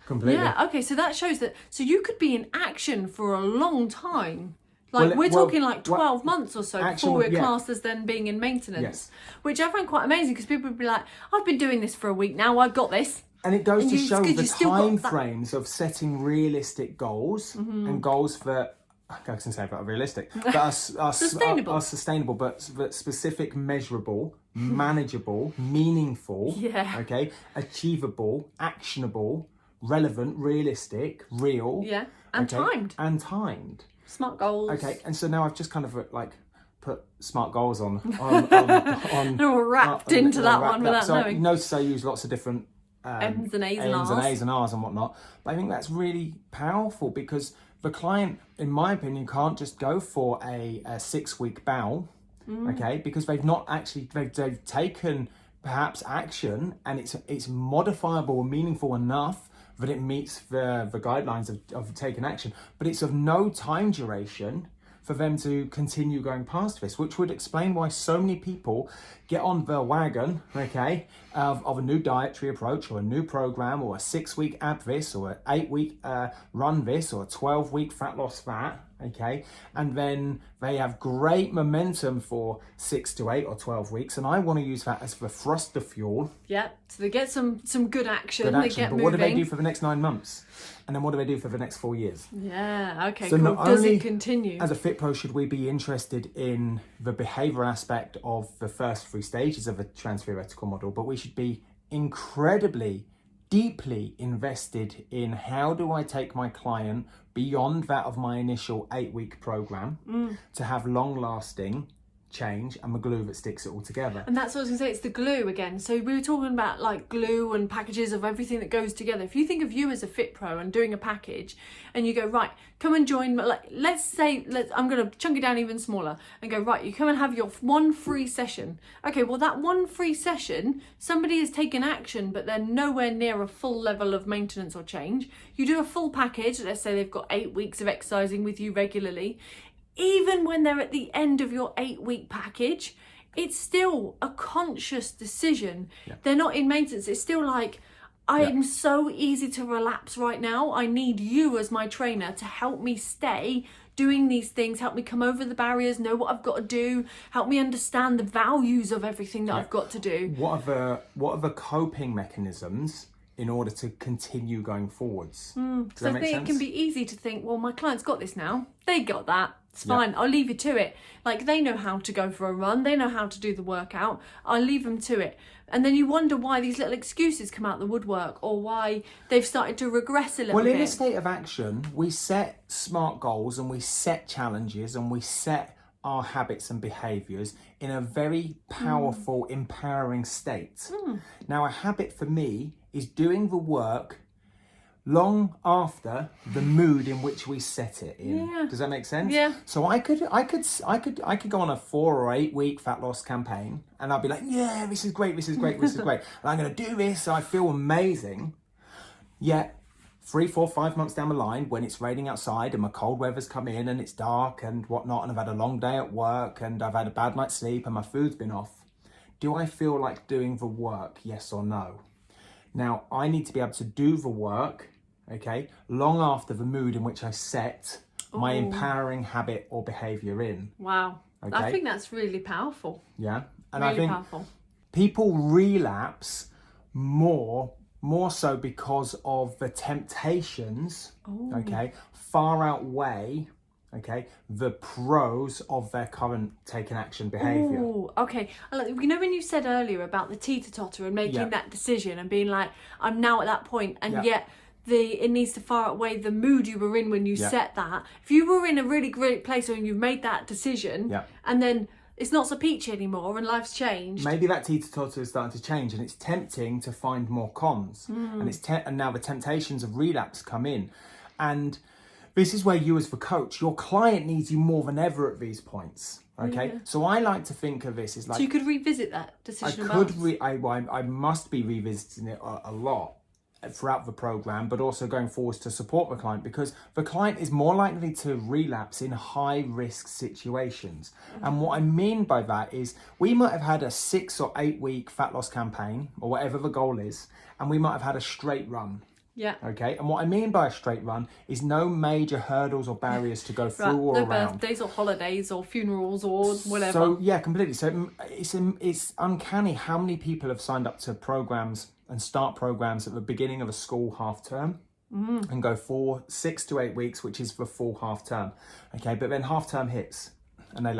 Completely. Yeah, okay, so that shows that... So you could be in action for a long time. Like, we're talking like 12 months or so before we're classed as then being in maintenance. Yes. Which I find quite amazing because people would be like, I've been doing this for a week now, I've got this. And it goes to show the time frames of setting realistic goals and goals that, I can say about realistic, that are sustainable, but specific, measurable, manageable, meaningful, okay, achievable, actionable, relevant, realistic, real. Yeah, and timed. And timed. Smart goals. Okay, and so now I've just kind of like put smart goals on. They're all wrapped into that one without knowing. Notice I use lots of different M's and A's and R's. and A's and R's and whatnot. But I think that's really powerful because the client, in my opinion, can't just go for a 6-week bow, okay? Because they've not actually, they've taken perhaps action and it's modifiable and meaningful enough that it meets the guidelines of taking action, but it's of no time duration for them to continue going past this, which would explain why so many people get on the wagon, okay, of a new dietary approach or a new program or a 6-week ab this or an 8-week run this or a 12-week fat loss that, okay, and then they have great momentum for 6 to 8 or 12 weeks, and I want to use that as the thruster fuel. Yeah, so they get some good action, they get but moving. What do they do for the next 9 months? And then what do they do for the next 4 years? Yeah, okay, so cool. Does it continue? As a FITPRO, should we be interested in the behavioural aspect of the first 3 stages of a transtheoretical model, but we should be incredibly, deeply invested in how do I take my client beyond that of my initial 8-week program to have long-lasting, change and the glue that sticks it all together. And that's what I was going to say, it's the glue again. So we were talking about like glue and packages of everything that goes together. If you think of you as a FITPRO and doing a package and you go, right, come and join, like, let's say, I'm going to chunk it down even smaller and go, right, you come and have your one free session. Okay, well that one free session, somebody has taken action, but they're nowhere near a full level of maintenance or change. You do a full package, let's say they've got 8 weeks of exercising with you regularly. Even when they're at the end of your 8-week package, it's still a conscious decision. Yeah. They're not in maintenance. It's still like, I'm so easy to relapse right now. I need you as my trainer to help me stay doing these things, help me come over the barriers, know what I've got to do, help me understand the values of everything that I've got to do. What are the coping mechanisms in order to continue going forwards? Does that make sense? It can be easy to think, well, my client's got this now. They got that. It's fine. I'll leave you to it. Like, they know how to go for a run. They know how to do the workout. I'll leave them to it. And then you wonder why these little excuses come out the woodwork, or why they've started to regress a little bit. Well, in a state of action, we set smart goals and we set challenges and we set our habits and behaviours in a very powerful, empowering state. Now, a habit for me is doing the work long after the mood in which we set it in. Yeah. Does that make sense? Yeah. So I could go on a 4 or 8 week fat loss campaign and I'll be like, yeah, this is great, this is great, this is great. And I'm going to do this. I feel amazing. Yet 3, 4, 5 months down the line, when it's raining outside and my cold weather's come in and it's dark and whatnot, and I've had a long day at work and I've had a bad night's sleep and my food's been off, do I feel like doing the work? Yes or no? Now, I need to be able to do the work, okay, long after the mood in which I set my empowering habit or behaviour in. Wow. Okay? I think that's really powerful. Yeah. And really I think powerful. People relapse more so because of the temptations, okay, far outweigh, okay, the pros of their current taken action behaviour. Oh, okay. You know when you said earlier about the teeter-totter and making that decision and being like, I'm now at that point, and yet it needs to far outweigh the mood you were in when you set that. If you were in a really great place when you've made that decision, and then it's not so peachy anymore and life's changed. Maybe that teeter-totter is starting to change and it's tempting to find more cons. And now the temptations of relapse come in. And this is where you as the coach, your client needs you more than ever at these points. Okay, so I like to think of this as like... So you could revisit that decision about... I must be revisiting it a lot throughout the program, but also going forwards to support the client, because the client is more likely to relapse in high risk situations. And what I mean by that is we might have had a 6 or 8 week fat loss campaign or whatever the goal is, and we might have had a straight run. Yeah. Okay. And what I mean by a straight run is no major hurdles or barriers to go through or around. No birthdays or holidays or funerals or whatever. So yeah, completely. So it's uncanny how many people have signed up to programs and start programs at the beginning of a school half term and go for 6 to 8 weeks, which is the full half term. Okay. But then half term hits and they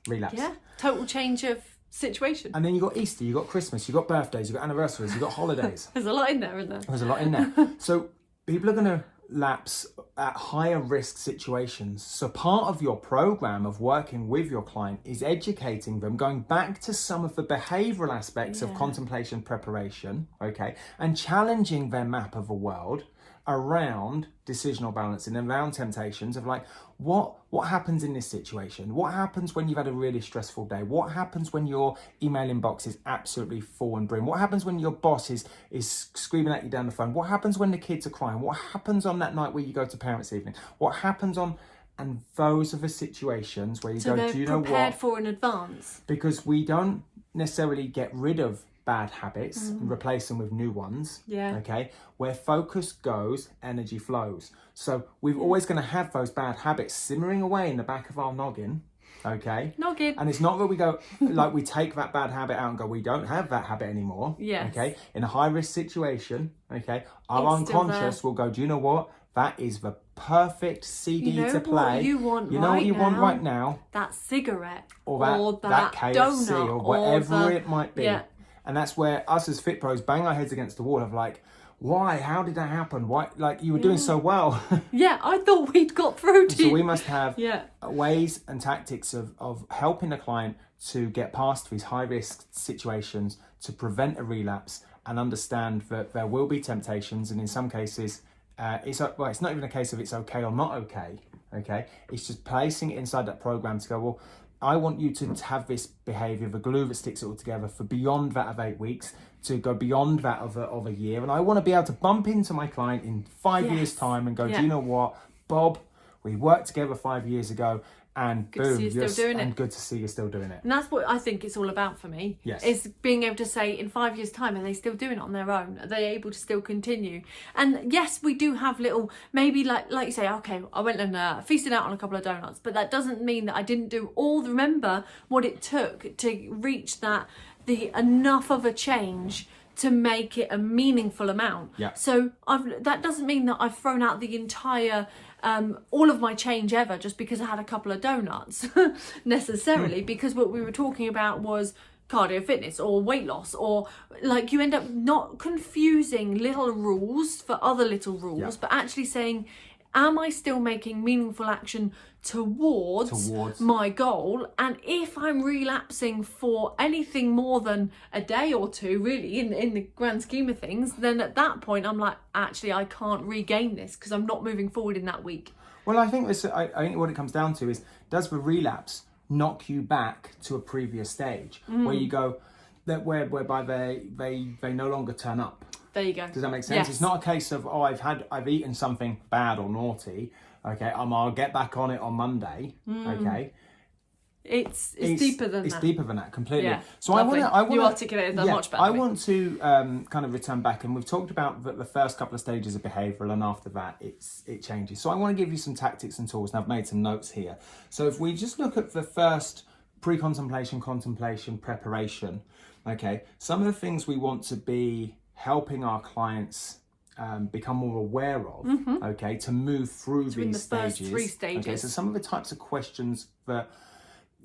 relapse. Yeah. Total change of situation. And then you got Easter, you got Christmas, you got birthdays, you got anniversaries, you got holidays. There's a lot in there, isn't there? There's a lot in there. So people are going to lapse at higher risk situations. So part of your program of working with your client is educating them, going back to some of the behavioural aspects of contemplation preparation, okay, and challenging their map of a world around decisional balancing and around temptations of like, what happens in this situation? What happens when you've had a really stressful day? What happens when your email inbox is absolutely full and brim? What happens when your boss is screaming at you down the phone? What happens when the kids are crying? What happens on that night where you go to parents' evening? What happens on... And those are the situations where you go, do you know what? So they're prepared for in advance. Because we don't necessarily get rid of bad habits and replace them with new ones. Yeah. Okay. Where focus goes, energy flows. So we're always going to have those bad habits simmering away in the back of our noggin. Okay. Noggin. And it's not that we go like we take that bad habit out and go, we don't have that habit anymore. Yes. Okay. In a high risk situation, okay, our unconscious will go, do you know what? That is the perfect CD to play. You know what you want right now? That cigarette. Or that KFC donut, or whatever it might be. Yeah. And that's where us as FITPROs bang our heads against the wall of like, why? How did that happen? Why? Like, you were doing so well. Yeah, I thought we'd got through to So we must have Yeah. ways and tactics of helping the client to get past these high risk situations, to prevent a relapse, and understand that there will be temptations, and in some cases, it's not even a case of it's okay or not okay. Okay, it's just placing it inside that program to go, well, I want you to have this behaviour, the glue that sticks it all together, for beyond that of 8 weeks, to go beyond that of a year. And I want to be able to bump into my client in 5 years' time and go, do you know what, Bob, we worked together 5 years ago, and Good to boom, see you're still doing it. and good to see you're still doing it. And that's what I think it's all about for me. Yes. Is being able to say in 5 years' time, are they still doing it on their own? Are they able to still continue? And yes, we do have little, maybe like you say, okay, I went and feasted out on a couple of donuts, but that doesn't mean that I didn't do remember what it took to reach the enough of a change to make it a meaningful amount. Yeah. So that doesn't mean that I've thrown out the entire all of my change ever just because I had a couple of donuts necessarily, because what we were talking about was cardio fitness or weight loss, or like you end up not confusing little rules for other little rules, but actually saying, am I still making meaningful action towards my goal? And if I'm relapsing for anything more than a day or two, really, in the grand scheme of things, then at that point I'm like, actually, I can't regain this because I'm not moving forward in that week. Well, I think I think what it comes down to is, does the relapse knock you back to a previous stage where you go, whereby they no longer turn up? There you go. Does that make sense? Yes. It's not a case of, I've eaten something bad or naughty. Okay, I'll get back on it on Monday. Okay, it's deeper than that. It's deeper than that completely. Yeah, so lovely. I want you articulated that much better. I want to kind of return back, and we've talked about the first couple of stages of behavioural, and after that it changes. So I want to give you some tactics and tools, and I've made some notes here. So if we just look at the first pre-contemplation, contemplation, preparation. Okay, some of the things we want to be helping our clients become more aware of, okay, to move through these stages. First 3 stages. Okay, so some of the types of questions that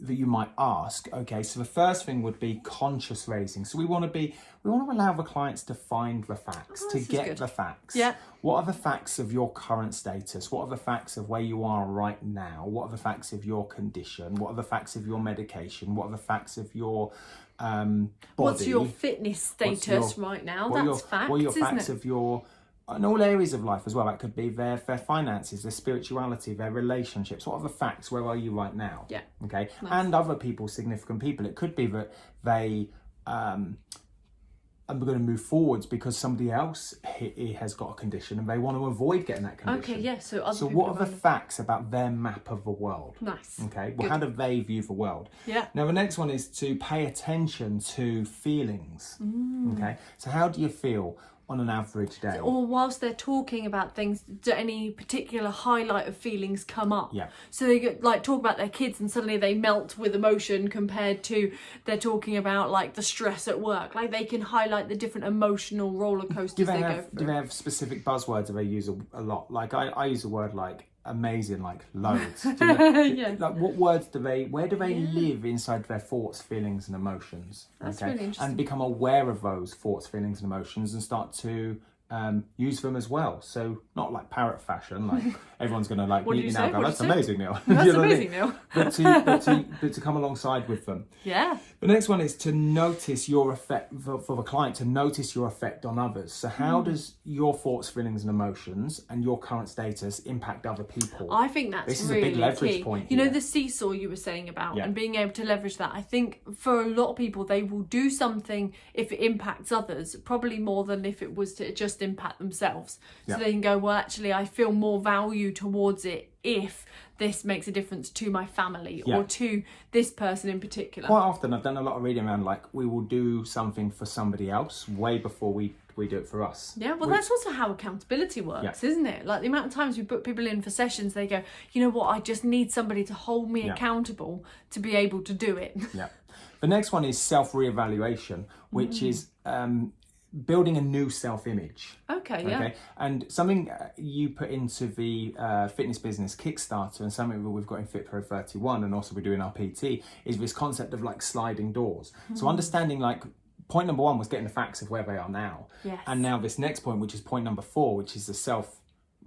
you might ask. Okay, so the first thing would be conscious raising. So we want to allow the clients to find the facts, to get the facts. Yeah. What are the facts of your current status? What are the facts of where you are right now? What are the facts of your condition? What are the facts of your medication? What are the facts of your body? What's your fitness status right now? That's facts, what are your isn't facts it? of your, in all areas of life as well? That could be their finances, their spirituality, their relationships. What are the facts? Where are you right now? Yeah. Okay. Nice. And other people, significant people. It could be that they are going to move forwards because somebody else has got a condition and they want to avoid getting that condition. Okay, yeah. So other So people what are the facts about their map of the world? Nice. Okay. Well, how do they view the world? Yeah. Now the next one is to pay attention to feelings. Okay. So how do you feel on an average day? Or whilst they're talking about things, do any particular highlight of feelings come up? Yeah. So they get, like talk about their kids and suddenly they melt with emotion compared to they're talking about like the stress at work. Like they can highlight the different emotional roller coasters they go through. Do they have specific buzzwords that they use a lot? Like I use a word like amazing, like loads. Yeah. Like what words where do they live inside their thoughts, feelings and emotions? That's really interesting. And become aware of those thoughts, feelings and emotions and start to use them as well. So not like parrot fashion, like everyone's going to like meet you now and go, that's amazing, Neil. That's amazing, Neil. but to come alongside with them. Yeah. The next one is to notice your effect, for the client to notice your effect on others. So how does your thoughts, feelings and emotions and your current status impact other people? I think that's This is really a big leverage key. point You know, here. the seesaw you were saying about Yeah. and being able to leverage that. I think for a lot of people, they will do something if it impacts others, probably more than if it was to just impact themselves. So Yeah. they can go, well, actually, I feel more value towards it if this makes a difference to my family Yeah. or to this person in particular. Quite often, I've done a lot of reading around like we will do something for somebody else way before we do it for us. Yeah, well, that's also how accountability works, isn't it? Like the amount of times we put people in for sessions, they go, you know what, I just need somebody to hold me accountable to be able to do it. Yeah. The next one is self-reevaluation, which is building a new self-image. Okay, yeah. Okay, and something you put into the fitness business Kickstarter, and something that we've got in FITPRO 31, and also we're doing our PT, is this concept of like sliding doors. So understanding like point number 1 was getting the facts of where they are now. Yes. And now this next point, which is point number 4, which is the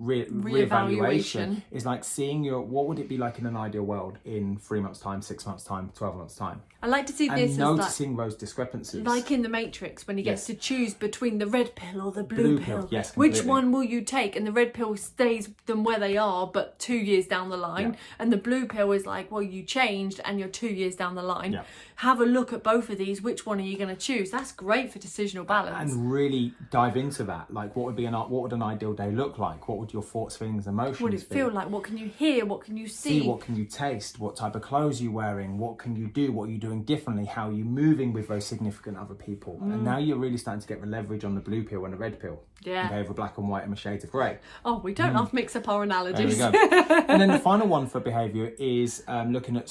reevaluation, is like seeing what would it be like in an ideal world in 3 months' time, 6 months' time, 12 months' time. I like to see this as noticing those discrepancies. Like in the Matrix, when he gets to choose between the red pill or the blue pill. Yes, which one will you take? And the red pill stays them where they are, but 2 years down the line. And the blue pill is like, well, you changed and you're 2 years down the line. Have a look at both of these. Which one are you going to choose? That's great for decisional balance. And really dive into that. Like, what would an ideal day look like? What would your thoughts, feelings, emotions be? What would it feel like? What can you hear? What can you see? What can you taste? What type of clothes are you wearing? What can you do? What are you doing differently? How are you moving with those significant other people? And now you're really starting to get the leverage on the blue pill and the red pill. Yeah. Okay, over black and white and a shade of grey. Oh, we don't half mix up our analogies. There we go. And then the final one for behaviour is looking at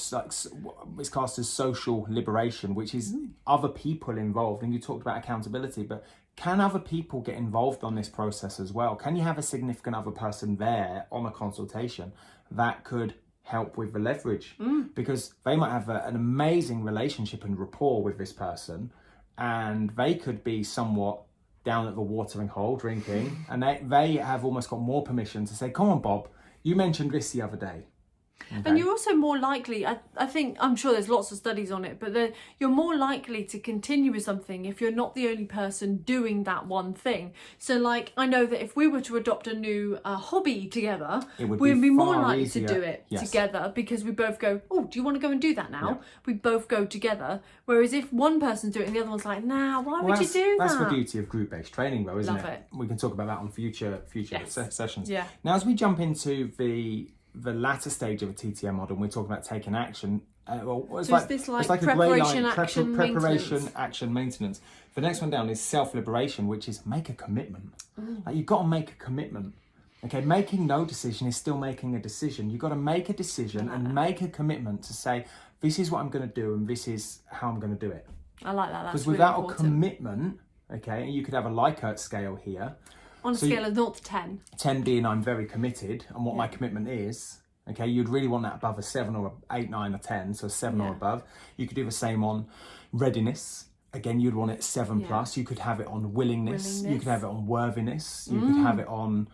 it's classed as social liberation, which is other people involved. And you talked about accountability, but can other people get involved on this process as well? Can you have a significant other person there on a consultation that could help with the leverage? Because they might have an amazing relationship and rapport with this person, and they could be somewhat down at the watering hole drinking, and they have almost got more permission to say, come on, Bob, you mentioned this the other day. Okay. And you're also more likely, I think, I'm sure there's lots of studies on it, but you're more likely to continue with something if you're not the only person doing that one thing. So like, I know that if we were to adopt a new hobby together, we'd be more likely to do it together, because we both go, oh, do you want to go and do that now? We both go together. Whereas if one person's doing it and the other one's like, nah, why would you do that? That's the beauty of group-based training though, isn't Love it? We can talk about that on future sessions. Yeah. Now, as we jump into the latter stage of a TTM model, and we're talking about taking action. It's like preparation, action, maintenance. The next one down is self-liberation, which is make a commitment. Like, you've got to make a commitment. Okay, making no decision is still making a decision. You've got to make a decision and make a commitment to say, this is what I'm going to do and this is how I'm going to do it. I like that. Because without a commitment, okay, you could have a Likert scale here. On a scale of 0 to 10. 10 being I'm very committed and what my commitment is. Okay, you'd really want that above a 7 or a 8, 9 or 10, so 7 or above. You could do the same on readiness. Again, you'd want it 7 plus. You could have it on willingness. You could have it on worthiness. You could have it on,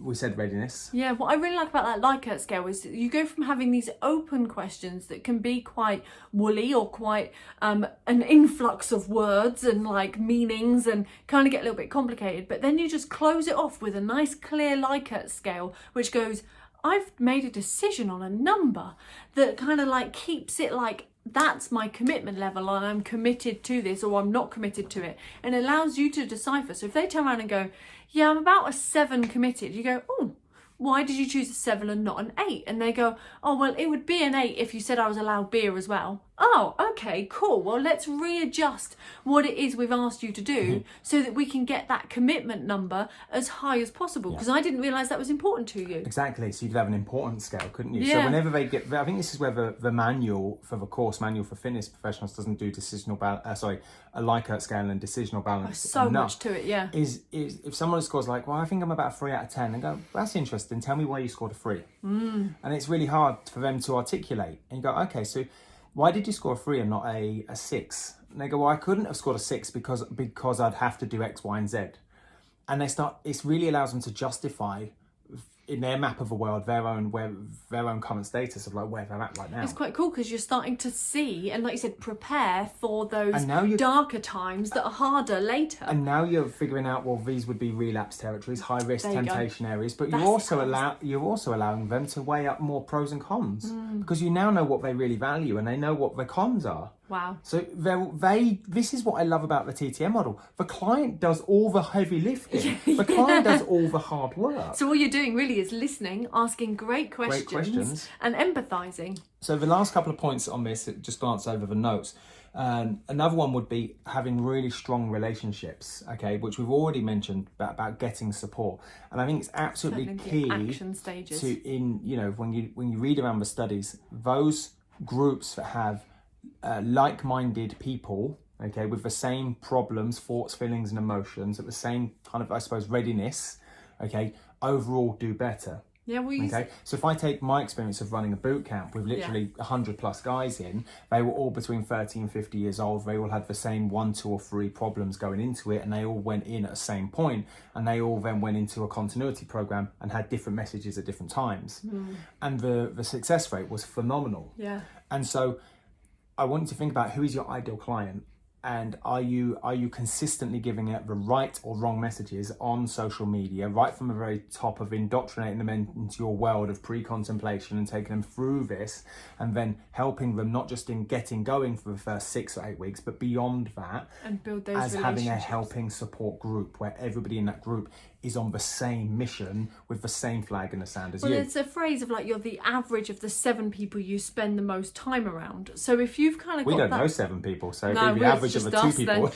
we said readiness. Yeah, what I really like about that Likert scale is you go from having these open questions that can be quite woolly or quite an influx of words and like meanings and kind of get a little bit complicated, but then you just close it off with a nice clear Likert scale which goes, I've made a decision on a number that kind of like keeps it like, that's my commitment level and I'm committed to this or I'm not committed to it, and it allows you to decipher. So if they turn around and go, yeah, I'm about a 7 committed, you go, oh, why did you choose a 7 and not an 8? And they go, oh, well, it would be an 8 if you said I was allowed beer as well. Oh, okay, cool. Well, let's readjust what it is we've asked you to do so that we can get that commitment number as high as possible. Because I didn't realise that was important to you. Exactly. So you could have an importance scale, couldn't you? Yeah. So whenever they get, I think this is where the manual for the course manual for fitness professionals doesn't do a Likert scale and decisional balance. So much to it, yeah. Is if someone scores like, well, I think I'm about a 3 out of 10, and go, that's interesting. Tell me why you scored a 3. And it's really hard for them to articulate. And you go, okay, so why did you score a 3 and not a 6? And they go, well, I couldn't have scored a 6 because I'd have to do X, Y, and Z. And it really allows them to justify in their map of the world their own current status of like where they're at right now. It's quite cool because you're starting to see and, like you said, prepare for those darker times that are harder later. And now you're figuring out, well, these would be relapse territories, high risk temptation areas, but you're also allowing them to weigh up more pros and cons because you now know what they really value and they know what the cons are. Wow. So this is what I love about the TTM model. The client does all the heavy lifting. The client does all the hard work. So all you're doing really is listening, asking great questions. And empathising. So the last couple of points on this, just glance over the notes. Another one would be having really strong relationships, okay, which we've already mentioned about getting support. And I think it's absolutely key action stages. When you read around the studies, those groups that have like-minded people, okay, with the same problems, thoughts, feelings and emotions at the same kind of, I suppose, readiness, okay, overall do better. Yeah, okay. So if I take my experience of running a boot camp with literally 100 plus guys in, they were all between 30 and 50 years old. They all had the same 1, 2 or 3 problems going into it, and they all went in at the same point, and they all then went into a continuity program and had different messages at different times. And the success rate was phenomenal. Yeah. And so I want you to think about who is your ideal client. And are you consistently giving it the right or wrong messages on social media, right from the very top of indoctrinating them into your world of pre-contemplation and taking them through this, and then helping them not just in getting going for the first 6 or 8 weeks, but beyond that, and build those as having a relationships. helping support group where everybody in that group is on the same mission with the same flag in the sand as you. Well, it's a phrase of like you're the average of the 7 people you spend the most time around. So if you've kind of we got don't that... know 7 people, so No, it'd be the average of the 2 people.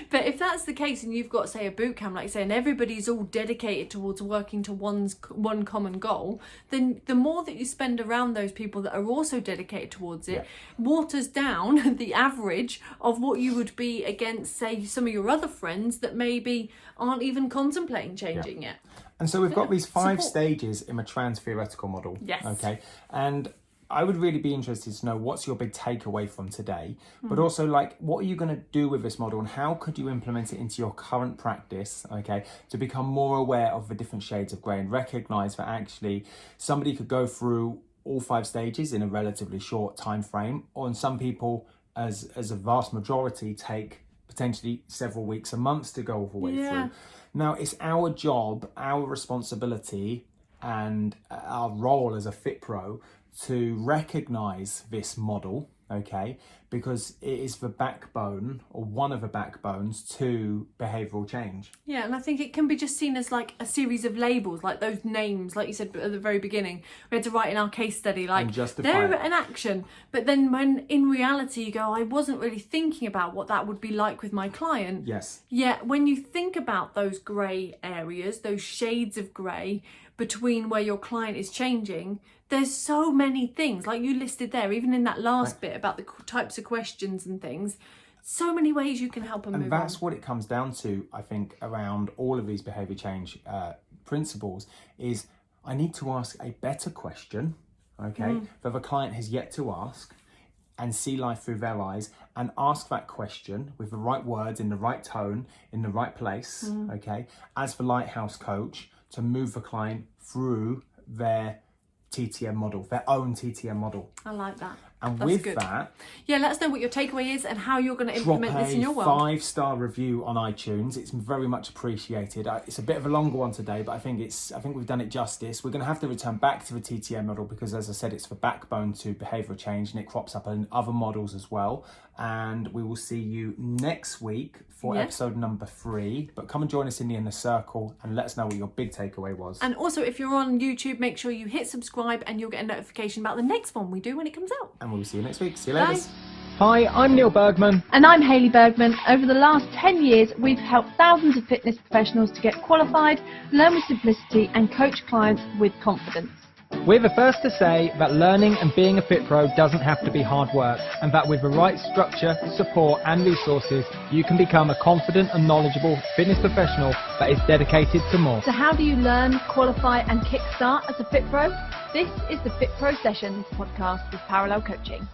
But if that's the case, and you've got, say, a boot camp, like you say, and everybody's all dedicated towards working to one common goal, then the more that you spend around those people that are also dedicated towards it, waters down the average of what you would be against, say, some of your other friends that maybe aren't even contemplating changing yet. And so we've got these 5 Support. stages in a Transtheoretical model. Yes. Okay. And I would really be interested to know what's your big takeaway from today, but also like, what are you going to do with this model and how could you implement it into your current practice, okay, to become more aware of the different shades of grey and recognise that actually somebody could go through all 5 stages in a relatively short time frame, or in some people, as a vast majority, take potentially several weeks and months to go all the way through. Now, it's our job, our responsibility, and our role as a FITPRO to recognise this model, okay, because it is the backbone, or one of the backbones, to behavioural change. Yeah, and I think it can be just seen as like a series of labels, like those names, like you said at the very beginning. We had to write in our case study, like, they're an action. But then when in reality you go, I wasn't really thinking about what that would be like with my client. Yes. Yet when you think about those grey areas, those shades of grey between where your client is changing, there's so many things, like you listed there, even in that last bit about the types of questions and things, so many ways you can help them move on. And that's what it comes down to, I think, around all of these behaviour change principles, is I need to ask a better question, okay, that the client has yet to ask, and see life through their eyes, and ask that question with the right words, in the right tone, in the right place, okay, as the lighthouse coach, to move the client through their TTM model, their own TTM model. I like that. And That's with good. that, let us know what your takeaway is and how you're going to implement this in your world. Drop a 5-star review on iTunes. It's very much appreciated. It's a bit of a longer one today, but I think we've done it justice. We're going to have to return back to the TTM model because, as I said, it's the backbone to behavioural change, and it crops up in other models as well. And we will see you next week for episode number 3. But come and join us in the inner circle and let us know what your big takeaway was. And also, if you're on YouTube, make sure you hit subscribe and you'll get a notification about the next one we do when it comes out. And we'll see you next week. See you later. Bye. Hi, I'm Neil Bergman. And I'm Hayley Bergman. Over the last 10 years, we've helped thousands of fitness professionals to get qualified, learn with simplicity, and coach clients with confidence. We're the first to say that learning and being a FITPRO doesn't have to be hard work, and that with the right structure, support and resources, you can become a confident and knowledgeable fitness professional that is dedicated to more. So how do you learn, qualify and kickstart as a FITPRO? This is the FITPRO Session Podcast with Parallel Coaching.